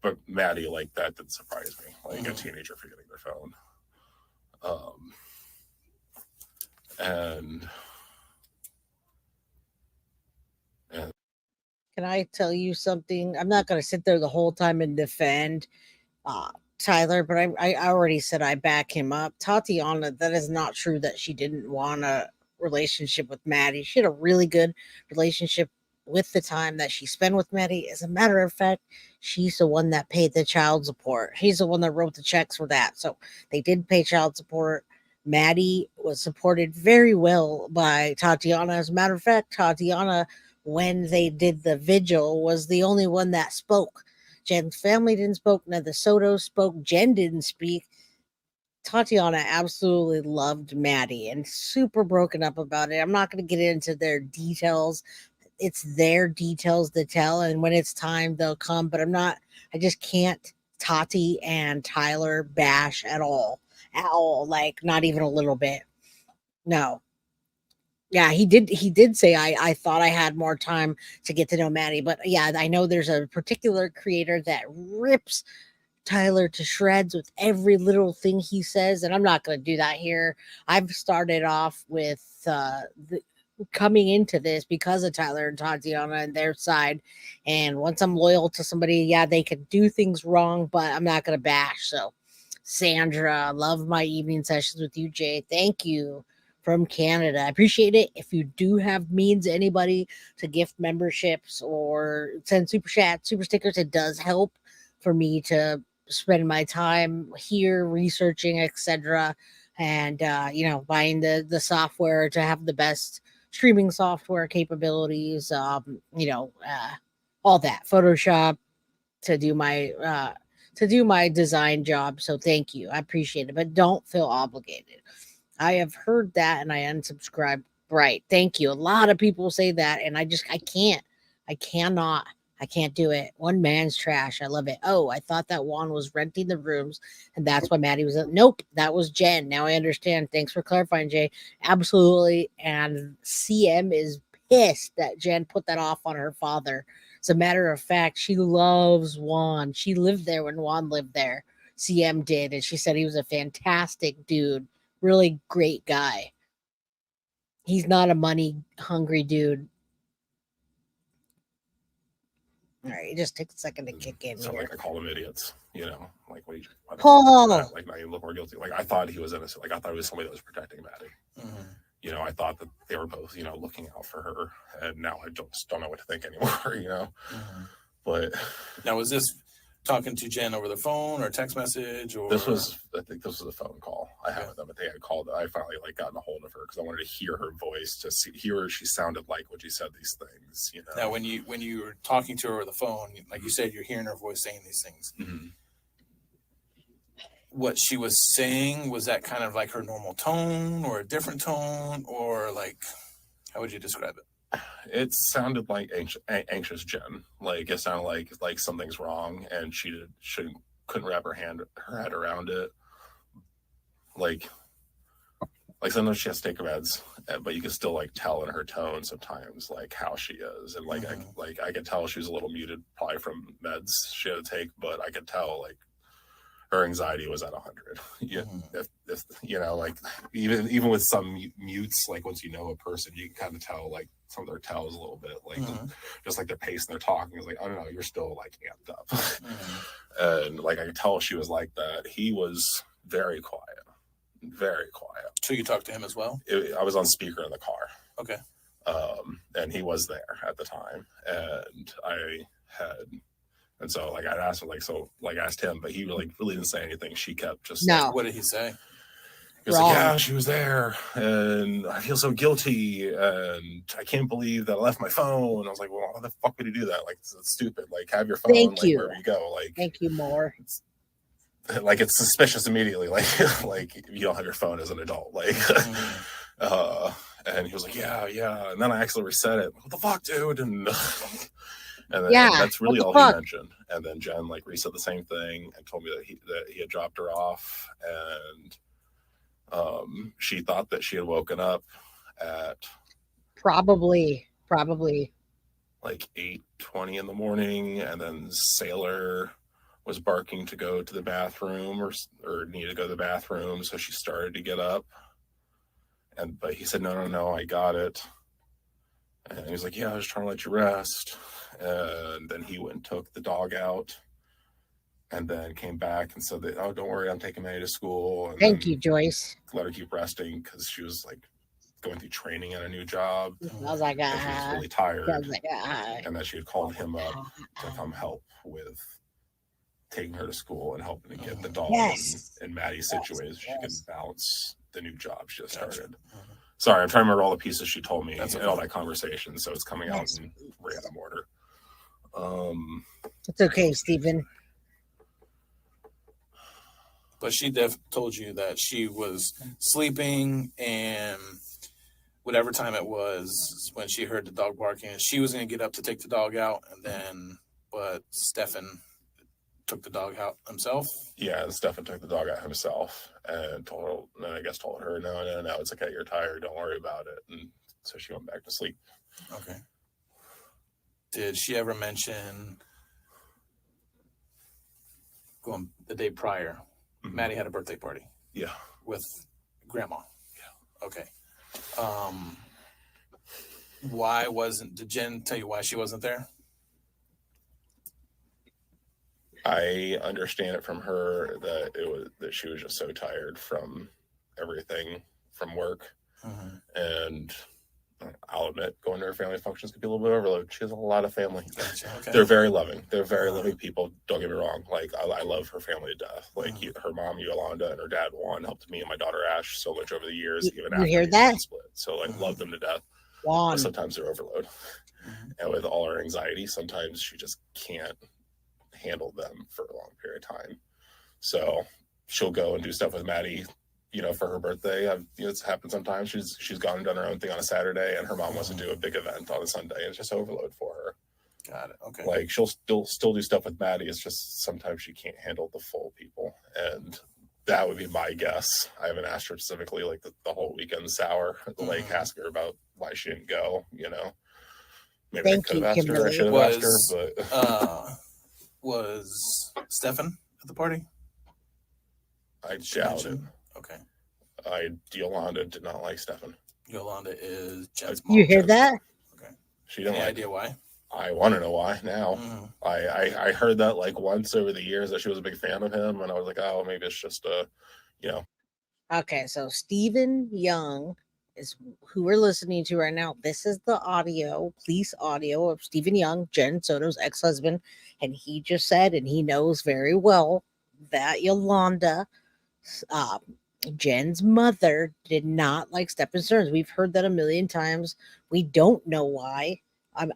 But Maddie, like, that didn't surprise me. Like a teenager forgetting their phone. And Can I tell you something? I'm not going to sit there the whole time and defend uh, Tyler, but I already said I back him up. Tatiana, that is not true that she didn't want a relationship with Maddie. She had a really good relationship with the time that she spent with Maddie. As a matter of fact, she's the one that paid the child support. He's the one that wrote the checks for that. So they did pay child support. Maddie was supported very well by Tatiana. As a matter of fact, Tatiana, when they did the vigil, was the only one that spoke. Jen's family didn't spoke. None of the Soto spoke. Jen didn't speak. Tatiana absolutely loved Maddie and super broken up about it. I'm not going to get into their details. It's their details to tell, and when it's time, they'll come. But I just can't Tati and Tyler bash at all. At all. Like, not even a little bit. No. Yeah, he did say I thought I had more time to get to know Maddie, but yeah, I know there's a particular creator that rips Tyler to shreds with every little thing he says, and I'm not going to do that here. I've started off with coming into this because of Tyler and Tatiana and their side, and once I'm loyal to somebody, yeah, they could do things wrong, but I'm not going to bash. So, Sandra, love my evening sessions with you, Jay. Thank you from Canada. I appreciate it. If you do have means, anybody to gift memberships or send super chat, super stickers, it does help for me to spend my time here researching, etc. And buying the software to have the best streaming software capabilities. All that Photoshop to do my design job. So thank you. I appreciate it, but don't feel obligated. I have heard that and I unsubscribed. Right. Thank you. A lot of people say that, and I can't. I cannot. I can't do it. One man's trash. I love it. Oh, I thought that Juan was renting the rooms, and that's why Maddie was. Nope, that was Jen. Now I understand. Thanks for clarifying, Jay. Absolutely. And CM is pissed that Jen put that off on her father. As a matter of fact, she loves Juan. She lived there when Juan lived there. CM did, and she said he was a fantastic dude. Really great guy. He's not a money hungry dude. All right, it just takes a second to kick in so here. like I call them idiots, like what Paul, like now you look more guilty. Like I thought he was innocent. Like I thought it was somebody that was protecting Maddie. Mm-hmm. I thought that they were both, looking out for her, and now I just don't know what to think anymore. Mm-hmm. But now, was this talking to Jen over the phone or text message, or I think this was a phone call I had with them, but they had called. I finally gotten a hold of her because I wanted to hear her voice, to hear she sounded like when she said these things. Now, when you were talking to her over the phone, like you said, you're hearing her voice saying these things. Mm-hmm. What she was saying, was that kind of like her normal tone or a different tone, or like, how would you describe it? It sounded like anxious Jen. Like it sounded like something's wrong, and she couldn't wrap her head around it. Like sometimes she has to take meds, but you can still tell in her tone sometimes how she is, and I could tell she was a little muted, probably from meds she had to take, but I could tell her anxiety was at 100. Yeah, if even with some mutes, once you know a person, you can kind of tell some of their tells a little bit, just their pace and their talking is I don't know, you're still amped up. And I could tell she was like that. He was very quiet. So you talked to him as well? I was on speaker in the car. Okay. And he was there at the time, and so I'd asked him, asked him, but he really didn't say anything. She kept just what did he say? He was yeah, she was there, and I feel so guilty, and I can't believe that I left my phone. And I was like, well, how the fuck would you do that? It's stupid. Have your phone, Thank you. Wherever you go. Thank you more. It's suspicious immediately. You don't have your phone as an adult. And he was like, yeah. And then I actually reset it. What the fuck, dude? And then that's really all he mentioned. And then Jen reset the same thing and told me that he had dropped her off, and she thought that she had woken up at probably 8:20 in the morning, and then Sailor was barking to go to the bathroom or needed to go to the bathroom, so she started to get up, But he said, no, I got it. And he was like, yeah, I was trying to let you rest. And then he went and took the dog out, and then came back and said that, oh, don't worry, I'm taking Maddie to school. And Thank you, Joyce. let her keep resting because she was like going through training at a new job. I was like, And she was really tired. I was like, And that she had called him up to come help with taking her to school and helping to get the dog in Maddie's situation so she can balance the new job she just started. Sorry, I'm trying to remember all the pieces she told me in all that conversation, so it's coming out in random order. It's okay, Stephen. But she told you that she was sleeping, and whatever time it was when she heard the dog barking, she was going to get up to take the dog out, but Stephan took the dog out himself. Yeah, Stephan took the dog out himself and told her, no, it's okay, you're tired, don't worry about it. And so she went back to sleep. Okay. Did she ever mention going the day prior? Mm-hmm. Maddie had a birthday party. Yeah. With grandma. Yeah. Okay. Did Jen tell you why she wasn't there? I understand it from her that she was just so tired from everything from work. Mm-hmm. And I'll admit, going to her family functions can be a little bit overloaded. She has a lot of family. Gotcha. Okay. They're very loving. They're very loving people. Don't get me wrong. Like, I love her family to death. Like, her mom, Yolanda, and her dad, Juan, helped me and my daughter, Ash, so much over the years. Even after hear that? Split. So, love them to death. Juan. But sometimes they're overload. Mm-hmm. And with all her anxiety, sometimes she just can't handle them for a long period of time. So she'll go and do stuff with Maddie, for her birthday. It's happened sometimes. She's gone and done her own thing on a Saturday, and her mom wants to do a big event on a Sunday, and it's just overload for her. Got it. Okay. Like, she'll still do stuff with Maddie. It's just sometimes she can't handle the full people, and that would be my guess. I haven't asked her specifically, like, the whole weekend sour, like, ask her about why she didn't go. Maybe I could have asked her. I should have asked her, but was Stephan at the party? I doubt it. Okay. Yolanda did not like Stephan. Yolanda is Jen's mom. You hear that? Okay. She didn't. Any idea why? I want to know why now. Mm. I heard that like once over the years that she was a big fan of him, and I was like, oh, maybe it's just Okay, so Stephen Young is who we're listening to right now. This is the police audio of Stephen Young, Jen Soto's ex-husband, and he just said, and he knows very well that Yolanda, Jen's mother, did not like Stephan Sterns. We've heard that a million times. We don't know why.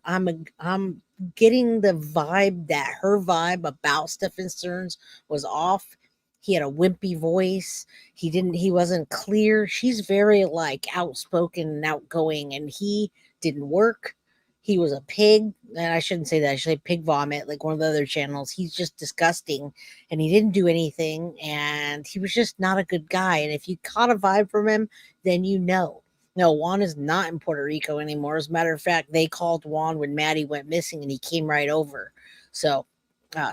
I'm getting the vibe that her vibe about Stephan Sterns was off. He had a wimpy voice. He wasn't clear. She's very like outspoken and outgoing, and he didn't work. He was a pig, and I shouldn't say that. I should say pig vomit, like one of the other channels. He's just disgusting, and he didn't do anything, and he was just not a good guy. And if you caught a vibe from him, then you know. No, Juan is not in Puerto Rico anymore. As a matter of fact, they called Juan when Maddie went missing, and he came right over. So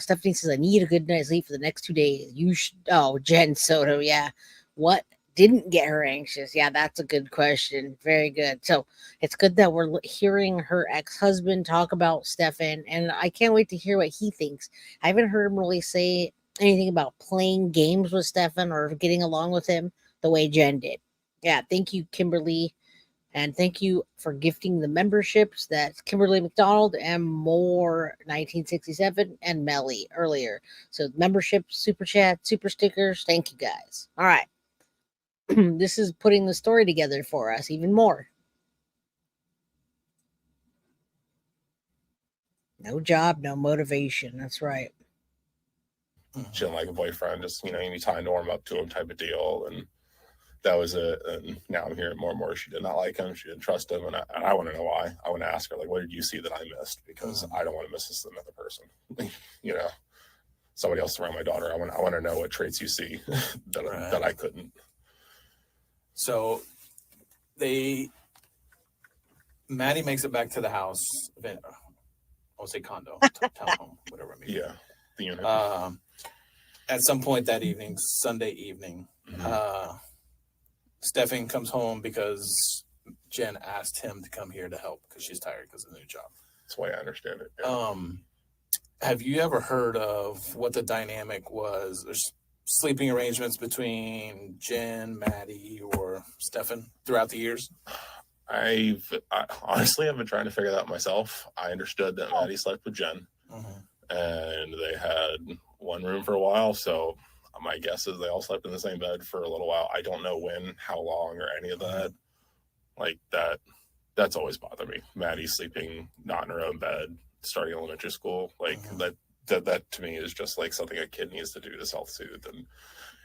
Stephanie says, I need a good night's sleep for the next 2 days. You should. Oh, Jen Soto. Yeah. What didn't get her anxious? Yeah, that's a good question. Very good. So it's good that we're hearing her ex-husband talk about Stephan, and I can't wait to hear what he thinks. I haven't heard him really say anything about playing games with Stephan or getting along with him the way Jen did. Yeah, thank you, Kimberly. And thank you for gifting the memberships. That's Kimberly McDonald and more 1967 and Melly earlier. So memberships, super chat, super stickers. Thank you guys. All right. This is putting the story together for us even more. No job, no motivation. That's right. She didn't like a boyfriend, just, you need time to warm up to him type of deal. And that was it. And now I'm hearing more and more she did not like him. She didn't trust him. And I want to know why. I want to ask her, like, what did you see that I missed? Because I don't want to miss this another person. Somebody else around my daughter. I want to know what traits you see that I couldn't. So Maddie makes it back to the house. I'll say condo, townhome, whatever it means. Yeah, the unit. At some point that evening, Sunday evening, Stephan comes home because Jen asked him to come here to help because she's tired because of the new job. That's the way I understand it. Yeah. Have you ever heard of what the dynamic was? There's sleeping arrangements between Jen, Maddie, or Stephan throughout the years? I honestly have been trying to figure that out myself. I understood that Maddie slept with Jen, and they had one room for a while. So my guess is they all slept in the same bed for a little while. I don't know when, how long, or any of that. Like that. That's always bothered me. Maddie sleeping not in her own bed, starting elementary school, like that to me is just like something a kid needs to do to self-soothe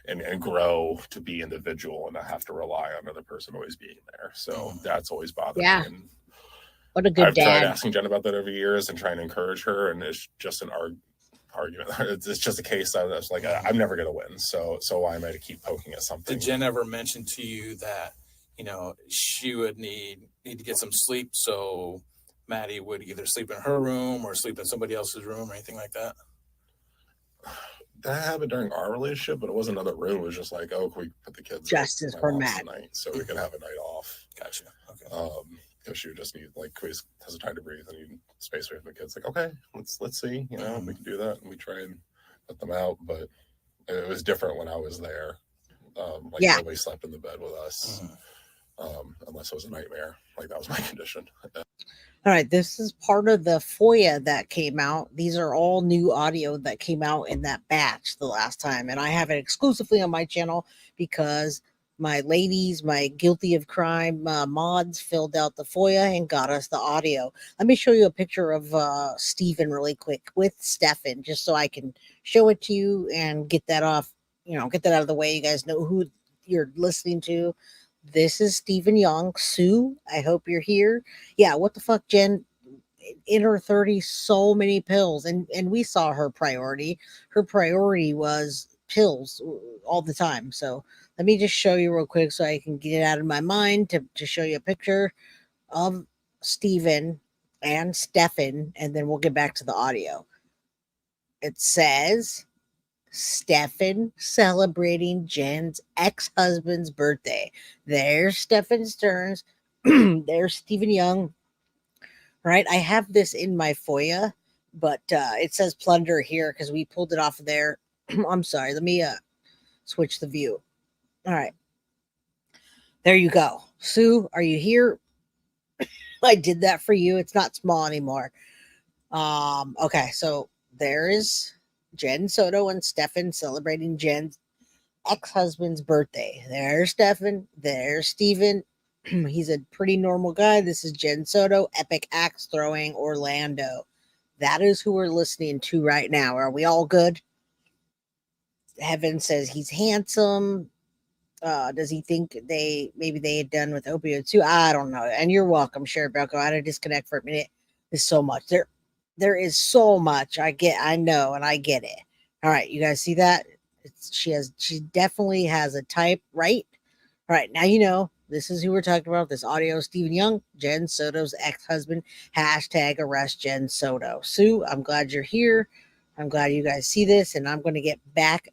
and grow to be individual and not have to rely on another person always being there. So that's always bothered me. And what a good I've dad. tried asking Jen about that over years and trying to encourage her, and it's just an argument. It's just a case that I was like, I'm never going to win. So why am I to keep poking at something? Did Jen ever mention to you that, you know, she would need to get some sleep, so Maddie would either sleep in her room or sleep in somebody else's room or anything like that? That happened during our relationship, but it wasn't another room. It was just like, oh, can we put the kids just as for Matt tonight so we can have a night off? Gotcha. Okay. Because she would just need like has a time to breathe and need space for the kids. Like, okay, let's see, you know, we can do that, and we try and let them out. But it was different when I was there. Nobody slept in the bed with us. Unless it was a nightmare. Like that was my condition. All right, this is part of the FOIA that came out. These are all new audio that came out in that batch the last time. And I have it exclusively on my channel because my ladies, my Guilty of Crime mods filled out the FOIA and got us the audio. Let me show you a picture of Stephan really quick with Stephan, just so I can show it to you and get that off, get that out of the way. You guys know who you're listening to. This is Stephen Young. Sue, I hope you're here. Yeah, what the fuck, Jen? In her 30s, so many pills. And we saw her priority. Her priority was pills all the time. So let me just show you real quick so I can get it out of my mind to show you a picture of Stephan and Stephan, and then we'll get back to the audio. It says Stephan celebrating Jen's ex-husband's birthday. There's Stephan Sterns. There's Stephen Young. Right? I have this in my FOIA, but it says plunder here because we pulled it off of there. I'm sorry. Let me switch the view. All right. There you go. Sue, are you here? I did that for you. It's not small anymore. Okay, so there is Jen Soto and Stephan celebrating Jen's ex-husband's birthday. There's Stephan. There's Stephen. He's a pretty normal guy. This is Jen Soto, epic axe throwing Orlando. That is who we're listening to right now. Are we all good? Heaven says he's handsome. Does he think they had done with opioids too? I don't know. And you're welcome, Sherry Belko. I had to disconnect for a minute. There's so much. There is so much. I know, and I get it. All right, you guys see that? She definitely has a type, right? All right, now you know. This is who we're talking about. This audio, Stephen Young, Jen Soto's ex-husband. #arrest Jen Soto. Sue, I'm glad you're here. I'm glad you guys see this, and I'm going to get back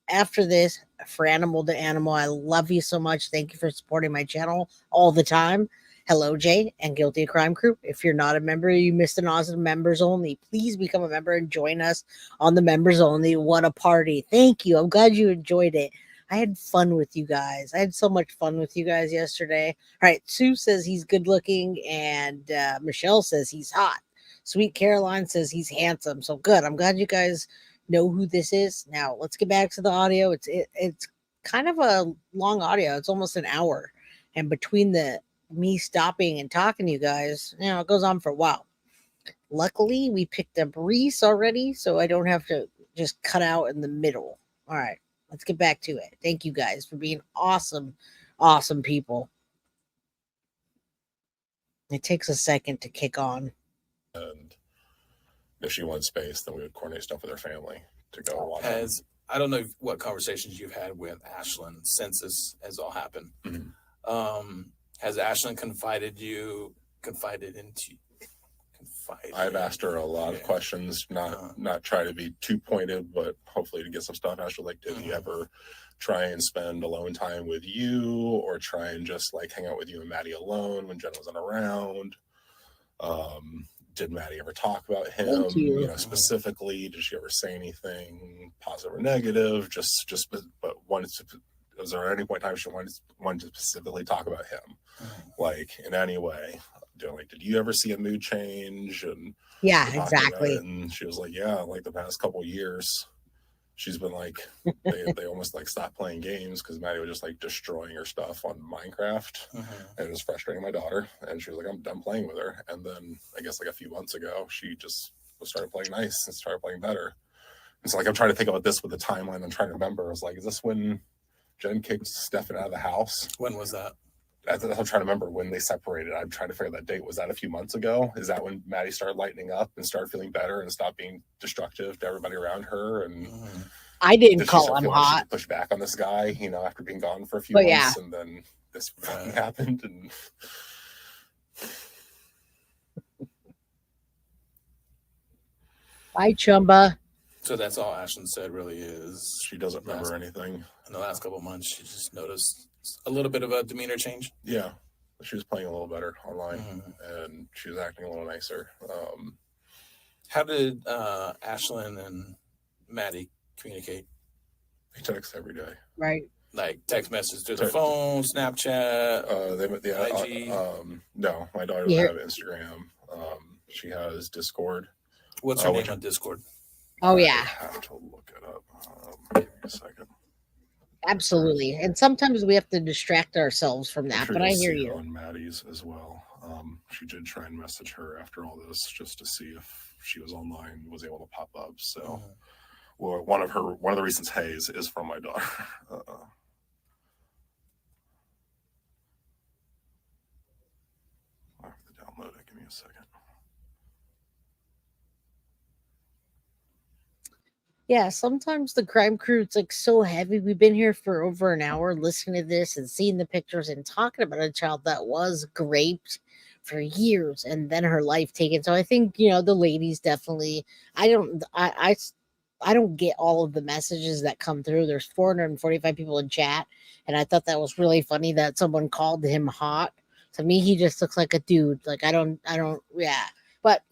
after this for Animal to Animal. I love you so much. Thank you for supporting my channel all the time. Hello, Jay and Guilty of Crime Crew. If you're not a member, you missed an awesome members only. Please become a member and join us on the members only. What a party. Thank you. I'm glad you enjoyed it. I had fun with you guys. I had so much fun with you guys yesterday. All right. Sue says he's good looking, and Michelle says he's hot. Sweet Caroline says he's handsome. So good. I'm glad you guys know who this is. Now let's get back to the audio. It's kind of a long audio. It's almost an hour. And between me stopping and talking to you guys, it goes on for a while. Luckily, we picked up Reese already, so I don't have to just cut out in the middle. All right. Let's get back to it. Thank you guys for being awesome, awesome people. It takes a second to kick on. And if she wanted space, then we would coordinate stuff with her family to go watch. I don't know what conversations you've had with Ashlyn since this has all happened. Mm-hmm. Has Ashlyn confided fight. I've asked her a lot of Yeah. questions, not try to be too pointed, but hopefully to get some stuff. Asked her, like, did he ever try and spend alone time with you, or try and just like hang out with you and Maddie alone when Jen wasn't around? Did Maddie ever talk about him? Thank you. You know, specifically, did she ever say anything positive or negative? But wanted to. Was there at any point in time she wanted to specifically talk about him, like in any way? Did you ever see a mood change? And Yeah, talking about exactly. it, and she was like, yeah, like the past couple of years, she's been like, they almost like stopped playing games because Maddie was just like destroying her stuff on Minecraft, and it was frustrating my daughter. And she was like, I'm done playing with her. And then I guess like a few months ago, she just started playing nice and started playing better. And so like I'm trying to think about this with the timeline. I'm trying to remember. I was like, is this when Jen kicked Stephan out of the house? When was that? I'm trying to remember when they separated. I'm trying to figure that date. Was that a few months ago? Is that when Maddie started lightening up and started feeling better and stopped being destructive to everybody around her? And I didn't did she call start him feeling like she hot. could push back on this guy, you know, after being gone for a few But months, and then this fucking happened? And Bye, Chumba. So that's all Ashlyn said really is she doesn't remember anything. In the last couple of months, she just noticed a little bit of a demeanor change. Yeah, she was playing a little better online, and she was acting a little nicer. How did Ashlyn and Maddie communicate? They text every day. Right. Like text message through the phone, Snapchat, IG. No, my daughter doesn't have Instagram. She has Discord. What's her name on Discord? Oh, yeah. I have to look it up. Give me a second. Absolutely. And sometimes we have to distract ourselves from that, but I hear you. On Maddie's as well. She did try and message her after all this just to see if she was online, was able to pop up. So, well, one of the recent hays is from my daughter. I have to download it. Give me a second. Yeah, sometimes the crime crew, it's like so heavy. We've been here for over an hour listening to this and seeing the pictures and talking about a child that was raped for years and then her life taken. So I think, the ladies definitely, I don't get all of the messages that come through. There's 445 people in chat. And I thought that was really funny that someone called him hot. To me, he just looks like a dude. Like, yeah. But,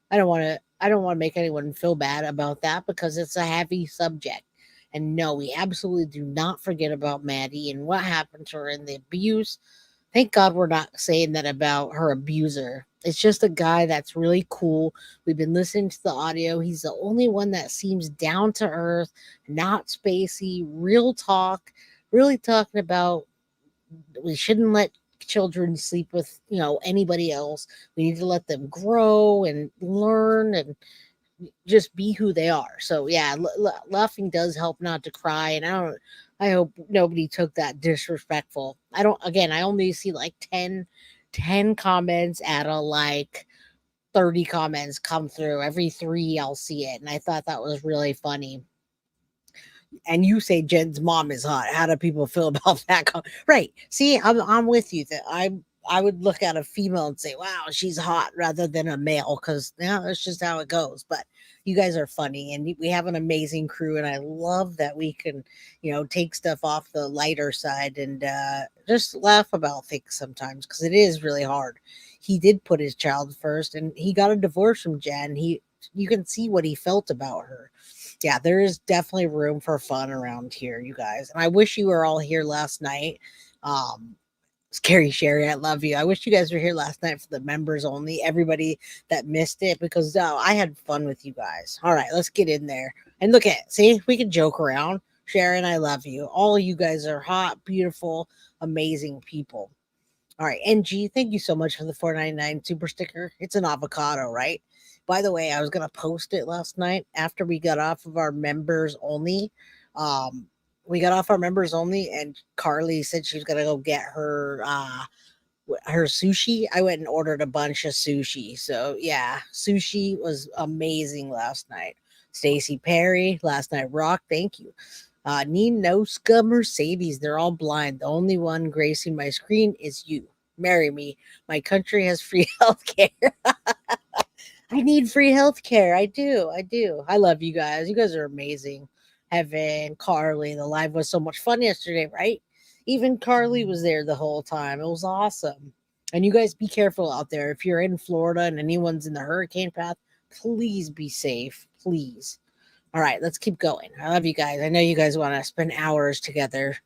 I don't want to make anyone feel bad about that because it's a heavy subject. And no, we absolutely do not forget about Maddie and what happened to her and the abuse. Thank God we're not saying that about her abuser. It's just a guy that's really cool. We've been listening to the audio. He's the only one that seems down to earth, not spacey, real talk, really talking about we shouldn't let children sleep with anybody else. We need to let them grow and learn and just be who they are. So yeah, laughing does help not to cry. And I hope nobody took that disrespectful. I only see like 10 comments out of like 30 comments come through. Every 3 I'll see it, and I thought that was really funny. And you say Jen's mom is hot. How do people feel about that? Right. See, I'm with you. That I would look at a female and say, wow, she's hot rather than a male, because that's just how it goes. But you guys are funny and we have an amazing crew. And I love that we can, take stuff off the lighter side and just laugh about things sometimes, because it is really hard. He did put his child first and he got a divorce from Jen. You can see what he felt about her. Yeah, there is definitely room for fun around here, you guys. And I wish you were all here last night. Scary Sherry, I love you. I wish you guys were here last night for the members only. Everybody that missed it, because I had fun with you guys. All right, let's get in there. And look at, see, we can joke around. Sharon, I love you. All of you guys are hot, beautiful, amazing people. All right, NG, thank you so much for the $4.99 super sticker. It's an avocado, right? By the way, I was going to post it last night after we got off of our members only. We got off our members only, and Carly said she was going to go get her sushi. I went and ordered a bunch of sushi. So, yeah, sushi was amazing last night. Stacy Perry, last night rock. Thank you. Ninoska Mercedes, they're all blind. The only one gracing my screen is you. Marry me. My country has free health care. I need free healthcare. I do. I love you guys. You guys are amazing. Heaven, Carly, the live was so much fun yesterday, right? Even Carly was there the whole time. It was awesome. And you guys be careful out there. If you're in Florida and anyone's in the hurricane path, please be safe. Please. All right, let's keep going. I love you guys. I know you guys want to spend hours together.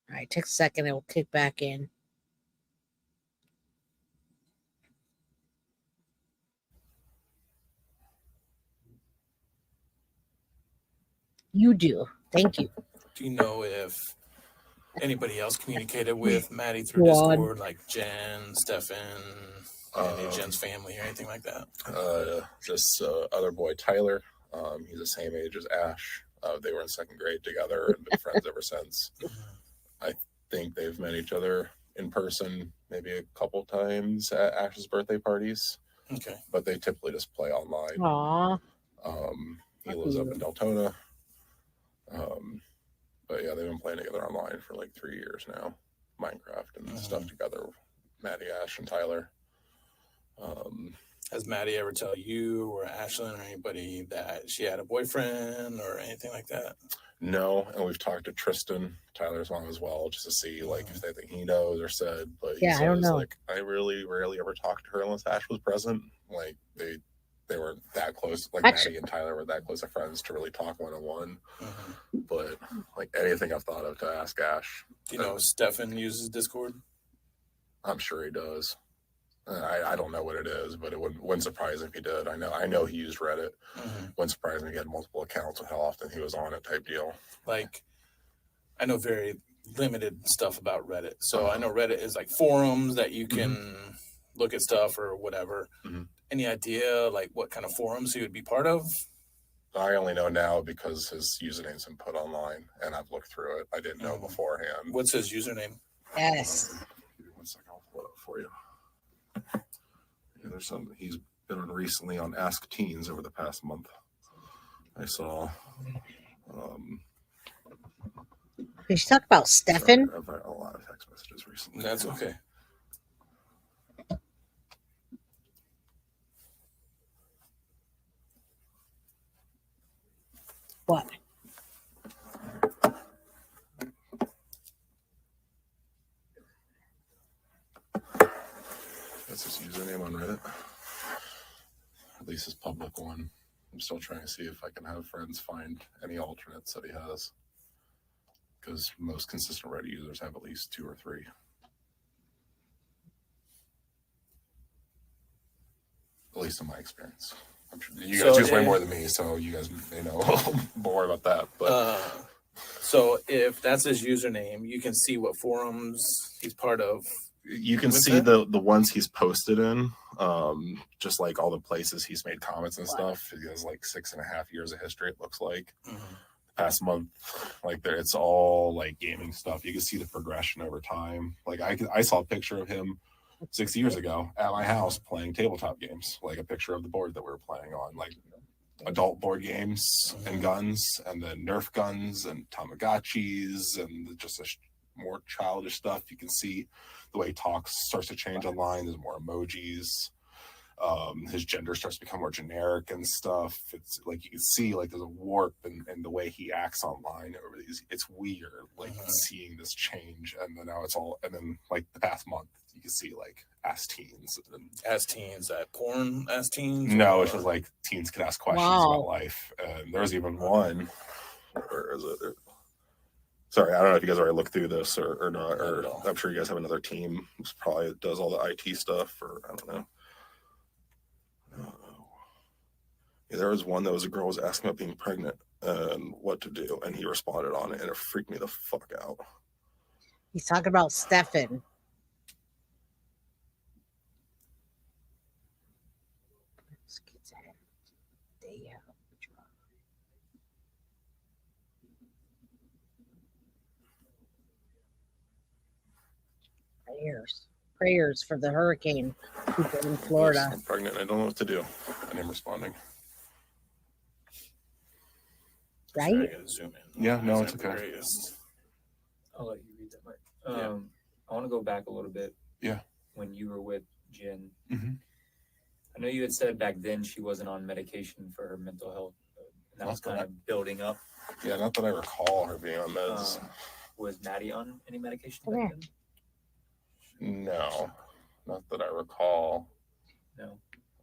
All right, take a second and we'll kick back in. You do. Thank you. Do you know if anybody else communicated with Maddie through Go on. Discord, like Jen, Stephan, any Jen's family or anything like that? This other boy, Tyler, he's the same age as Ash. They were in second grade together and been friends ever since. I think they've met each other in person maybe a couple times at Ash's birthday parties. Okay. But they typically just play online. Aw. He lives up in Deltona. But yeah, they've been playing together online for like 3 years now. Minecraft and stuff together. Maddie, Ash, and Tyler. Has Maddie ever tell you or Ashlyn or anybody that she had a boyfriend or anything like that? No, and we've talked to Tristan, Tyler's mom, as well, just to see like if anything he knows or said. But he Yeah, I don't says, know. like, I really rarely ever talked to her unless Ash was present. Like they weren't that close. Like Actually- Maddie and Tyler were that close of friends to really talk one-on-one. But like anything I've thought of to ask Ash. Do you know if Stephan uses Discord? I'm sure he does. I don't know what it is, but it wouldn't surprise if he did. I know he used Reddit. Wouldn't surprise me if he had multiple accounts with how often he was on it type deal. Like, I know very limited stuff about Reddit. So I know Reddit is like forums that you can look at stuff or whatever. Any idea like what kind of forums he would be part of? I only know now because his username's been put online, and I've looked through it. I didn't know beforehand. What's his username? Yes. Give me 1 second, I'll pull it up for you. Yeah, there's some. He's been on recently on Ask Teens over the past month. I saw. Did you talk about Stephan? I've had a lot of text messages recently. That's okay. What? That's his username on Reddit. At least his public one. I'm still trying to see if I can have friends find any alternates that he has. Because most consistent Reddit users have at least 2 or 3. At least in my experience. I'm sure you guys use way more than me, so you guys may know more about that. But so if that's his username, you can see what forums he's part of. You can see the ones he's posted in, just like all the places he's made comments and stuff. He has like 6.5 years of history, it looks like. Past month, like there, it's all like gaming stuff. You can see the progression over time. Like I saw a picture of him 6 years ago at my house playing tabletop games, like a picture of the board that we were playing on, like adult board games and guns, and then Nerf guns and Tamagotchis and just more childish stuff. You can see the way he talks starts to change online. There's more emojis. His gender starts to become more generic and stuff. It's like you can see like there's a warp in the way he acts online over these. It's weird, like seeing this change, and then now it's all. And then like the past month, you can see like Ask Teens. Ask Teens, that porn Ask Teens? No, it's just like teens can ask questions about life, and there's even one. Where is it? Sorry, I don't know if you guys already looked through this or not. Or I'm sure you guys have another team who probably does all the IT stuff, or I don't know. Yeah, there was one that was a girl was asking about being pregnant and what to do, and he responded on it, and it freaked me the fuck out. He's talking about Stephan. Prayers for the hurricane people in Florida. Yes, I'm pregnant and I don't know what to do. And I'm responding. Right? I gotta zoom in. Yeah, no, it's okay. I'll let you read that, Mike. I want to go back a little bit. Yeah. When you were with Jen, I know you had said back then she wasn't on medication for her mental health. And that was kind of building up. Yeah, not that I recall her being on meds. Was Maddie on any medication Come back here. then? No, not that I recall. No.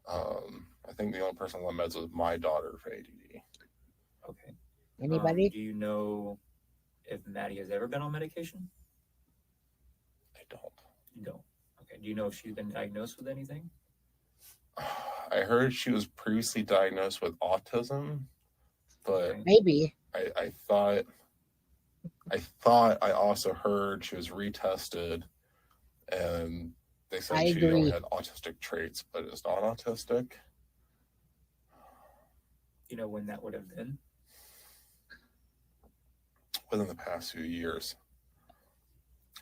I think the only person on meds was my daughter for ADD. Okay. Anybody? Do you know if Maddie has ever been on medication? I don't. You don't. Okay. Do you know if she's been diagnosed with anything? I heard she was previously diagnosed with autism, but Maybe. I thought I also heard she was retested and they said I she only agree. had autistic traits, but it's not autistic. You know when that would have been? Within the past few years.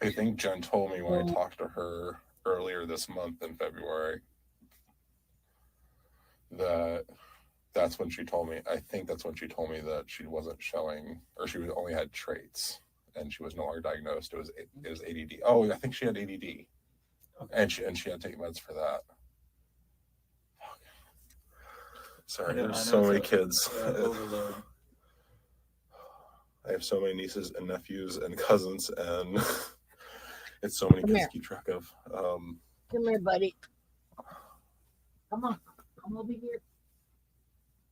I think Jen told me when I talked to her earlier this month in February that's when she told me, I think that's when she told me that she wasn't showing, or she only had traits and she was no longer diagnosed. It was ADD. Oh, I think she had ADD. Okay. And she had to take meds for that. Sorry, there's so many kids. Overload. I have so many nieces and nephews and cousins, and it's so many kids to keep track of. Come here, buddy. Come on. Come over here.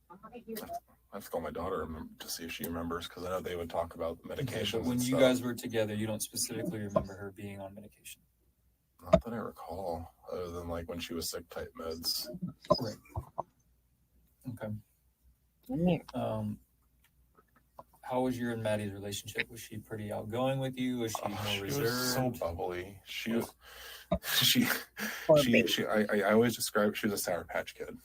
I'm right here. I have to call my daughter to see if she remembers, because I know they would talk about medications. But when you guys were together, you don't specifically remember her being on medication? Not that I recall, other than like when she was sick type meds. Right. Okay. Come here. How was your and Maddie's relationship? Was she pretty outgoing with you? Was she more reserved? Was so bubbly. I always describe she was a Sour Patch Kid.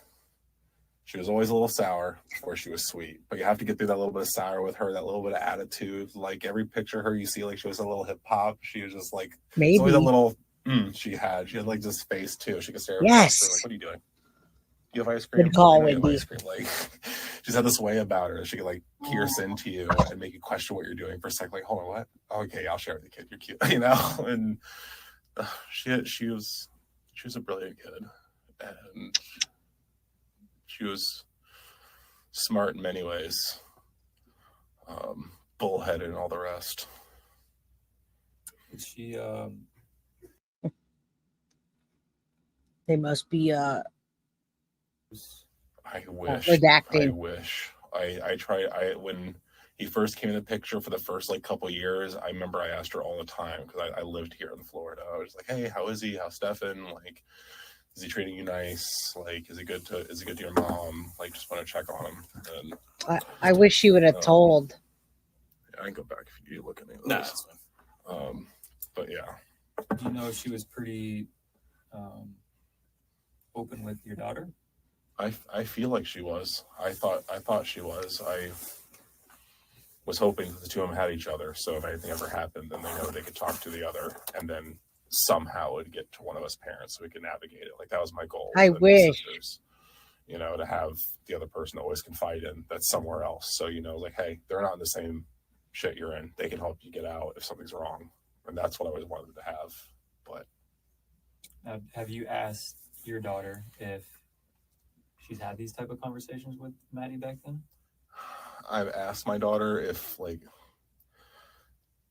She was always a little sour before she was sweet, but you have to get through that little bit of sour with her, that little bit of attitude. Like every picture of her you see, like she was a little hip hop. She was just like, maybe always a little. She had like this face too. She could stare at her. Yes. Like, what are you doing? You have ice cream? Good call, Like, Wendy. ice cream. Like, she's had this way about her. She could like pierce into you and make you question what you're doing for a second. Like, hold on, what? Okay, I'll share with the kid. You're cute, you know. And she was a brilliant kid, and she was smart in many ways, bullheaded and all the rest. She they must be I wish. redacting. I wish. I tried. When he first came in the picture for the first like couple years, I remember I asked her all the time, because I lived here in Florida. I was like, hey, how is he? How's Stephan? Like, is he treating you nice? Like, is he good to your mom? Like, just want to check on him. And I wish she would have told. I can go back if you look at any of those. No, that's fine. But yeah. do you know if she was pretty open with your daughter? I feel like she was. I thought she was. I was hoping that the two of them had each other, so if anything ever happened, then they know they could talk to the other, and then somehow it would get to one of us parents so we could navigate it. Like, that was my goal. I wish. Sisters, you know, to have the other person always confide in that's somewhere else. So, you know, like, hey, they're not in the same shit you're in. They can help you get out if something's wrong. And that's what I always wanted to have. But Have you asked your daughter if she's had these type of conversations with Maddie back then? I've asked my daughter if, like,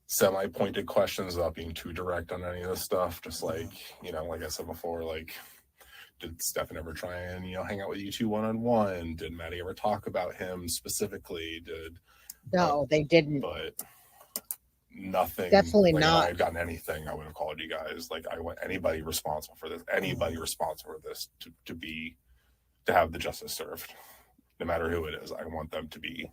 semi-pointed questions without being too direct on any of this stuff. Just like, you know, like I said before, like, did Stephan ever try and, you know, hang out with you two one-on-one? Did Maddie ever talk about him specifically? No, they didn't. But nothing. Definitely like, not. If I had gotten anything, I would have called you guys. Like, I want anybody responsible for this, to have the justice served, no matter who it is. I want them to be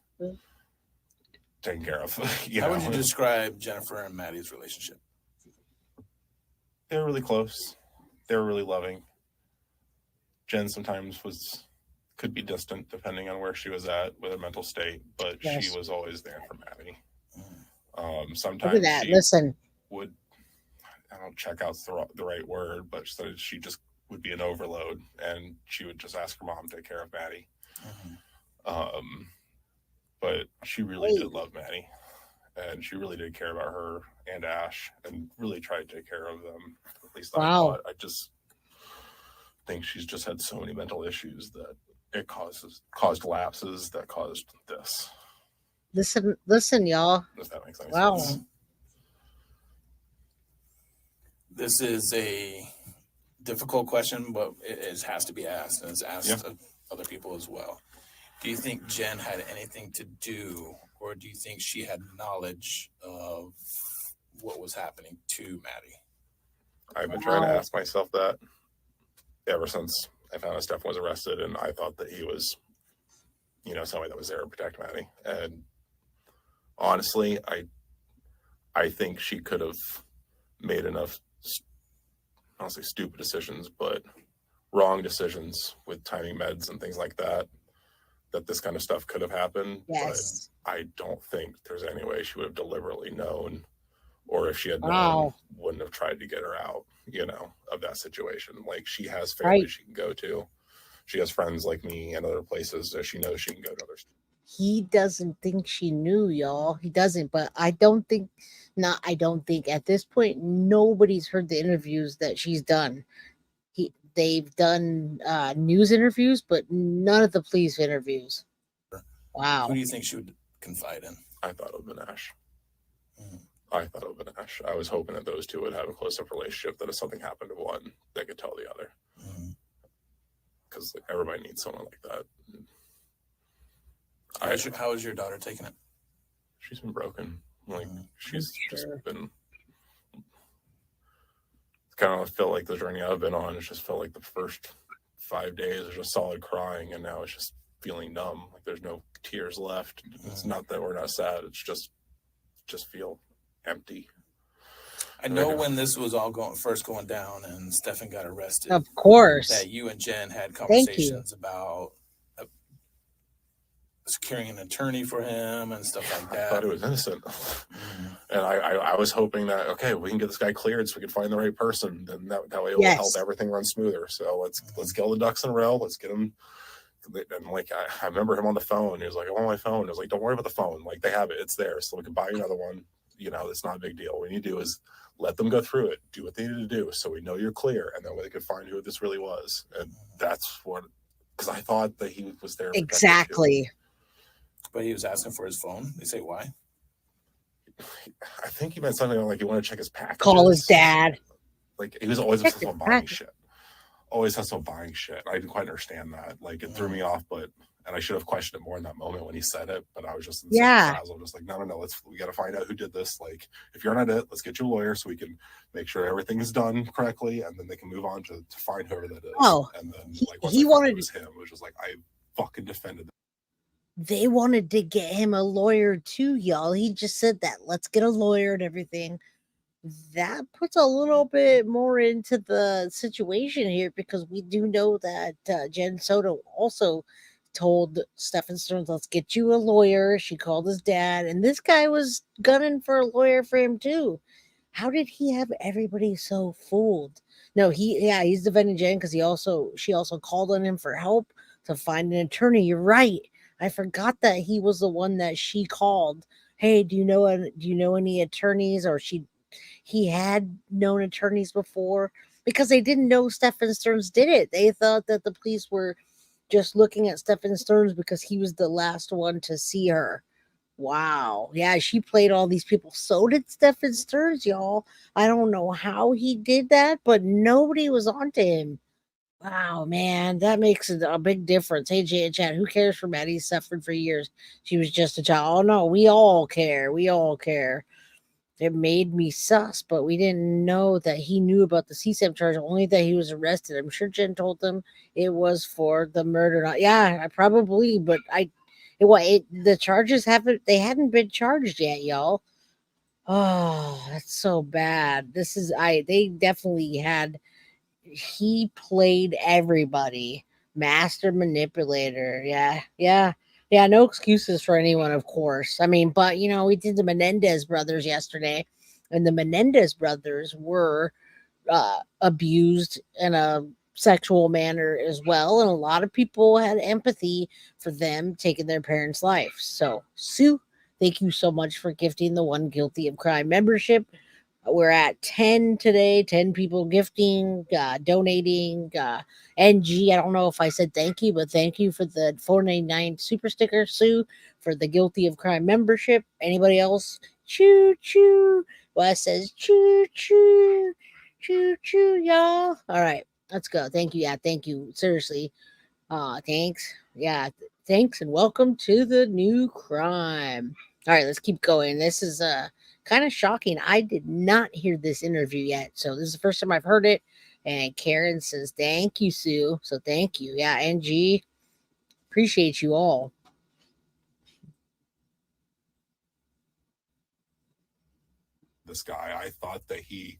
taken care of. How would you describe Jennifer and Maddie's relationship? They were really close. They were really loving. Jen sometimes could be distant depending on where she was at with her mental state, but Yes. she was always there for Maddie. Look Sometimes at that. she Listen. would, I don't check out the right word, but she just would be an overload, and she would just ask her mom to take care of Maddie. But she really did love Maddie, and she really did care about her and Ash, and really tried to take care of them. At least Wow. I thought. think she's just had so many mental issues that it caused lapses that caused this. Listen, y'all. If that makes any Wow. sense. This is a difficult question, but it has to be asked, and it's asked of other people as well. Do you think Jen had anything to do, or do you think she had knowledge of what was happening to Maddie? I've been trying to ask myself that ever since I found out Stephan was arrested, and I thought that he was, somebody that was there to protect Maddie. And honestly, I think she could have made enough, I don't say stupid decisions, but wrong decisions with timing meds and things like that, that this kind of stuff could have happened. Yes. But I don't think there's any way she would have deliberately known, or if she had known, wouldn't have tried to get her out, of that situation. Like, she has family she can go to. She has friends like me and other places that she knows she can go to. He doesn't think she knew, y'all. He doesn't, but I don't think at this point nobody's heard the interviews that she's done. They've done news interviews, but none of the police interviews. Wow. Who do you think she would confide in? I thought it would have been Ash. I thought it would have been Ash. I was hoping that those two would have a close-up relationship, that if something happened to one, they could tell the other. Because everybody needs someone like that. How is your daughter taking it? She's been broken. She's just been... kind of felt like the journey I've been on. It just felt like the first 5 days was just solid crying, and now it's just feeling numb. Like, there's no tears left. It's not that we're not sad. It's just feel empty. I know when this was all first going down and Stephan got arrested. Of course. That you and Jen had conversations about securing an attorney for him and stuff like that. I thought he was innocent. And I was hoping that, okay, we can get this guy cleared so we can find the right person. Then that way it will help everything run smoother. So let's get all the ducks in a row. Let's get him. And I remember him on the phone. He was like, I'm on my phone. I was like, don't worry about the phone. Like, they have it. It's there. So we can buy you another one. It's not a big deal. What you need to do is let them go through it. Do what they need to do so we know you're clear. And that way they could find who this really was. And that's what, because I thought that he was there. Exactly. But he was asking for his phone. They say why? I think he meant something like he wanted to check his package. Call his dad. Like, he was always obsessed with buying shit. Always has about buying shit. I didn't quite understand that. Like, it threw me off, and I should have questioned it more in that moment when he said it, but I was just in frazzled. Just like, no, we got to find out who did this. Like, if you're not it, let's get you a lawyer so we can make sure everything is done correctly, and then they can move on to find whoever that is. Oh, and then he wanted it was him. It was just like, I fucking defended them. They wanted to get him a lawyer too, y'all. He just said that. Let's get a lawyer and everything. That puts a little bit more into the situation here, because we do know that Jen Soto also told Stephan Sterns, let's get you a lawyer. She called his dad, and this guy was gunning for a lawyer for him too. How did he have everybody so fooled? No, he's defending Jen because she also called on him for help to find an attorney. You're right. I forgot that he was the one that she called. Hey, do you know any attorneys? Or he had known attorneys before, because they didn't know Stephan Sterns did it. They thought that the police were just looking at Stephan Sterns because he was the last one to see her. Wow. Yeah, she played all these people. So did Stephan Sterns, y'all. I don't know how he did that, but nobody was onto him. Wow, man, that makes a big difference. Hey, Jay and Chad, who cares for Maddie? Suffered for years. She was just a child. Oh, no, we all care. We all care. It made me sus, but we didn't know that he knew about the CSAM charge, only that he was arrested. I'm sure Jen told them it was for the murder. Yeah, I probably, but the charges hadn't been charged yet, y'all. Oh, that's so bad. They definitely had. He played everybody. Master manipulator. Yeah. No excuses for anyone, of course. I mean, but we did the Menendez brothers yesterday, and the Menendez brothers were abused in a sexual manner as well, and a lot of people had empathy for them taking their parents' life. So, Sue, thank you so much for gifting the One Guilty of Crime membership. We're at 10 today, 10 people gifting, donating. NG, I don't know if I said thank you, but thank you for the $4.99 super sticker, Sue, for the Guilty of Crime membership. Anybody else? Choo choo. Wes says choo choo. Choo choo, y'all. All right, let's go. Thank you. Yeah, thank you. Seriously. Thanks. Yeah, thanks and welcome to the new crime. All right, let's keep going. This is kind of shocking. I did not hear this interview yet, so this is the first time I've heard it. And Karen says, "Thank you, Sue." So thank you. Yeah, NG, appreciate you all. This guy, I thought that he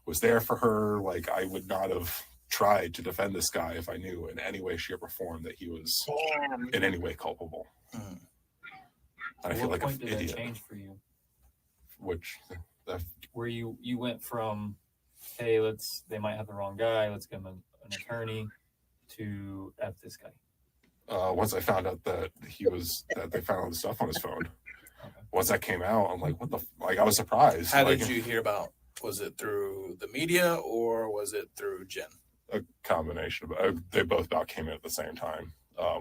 was there for her. Like, I would not have tried to defend this guy if I knew in any way, shape, or form that he was in any way culpable. And I feel like an an idiot. That change for you? Which, where you went from, hey, they might have the wrong guy, let's give him an attorney, to F this guy. Once I found out that they found all the stuff on his phone. Okay. Once that came out, I'm like, what the? Like, I was surprised. How did you hear about? Was it through the media or was it through Jen? A combination of they both about came in at the same time.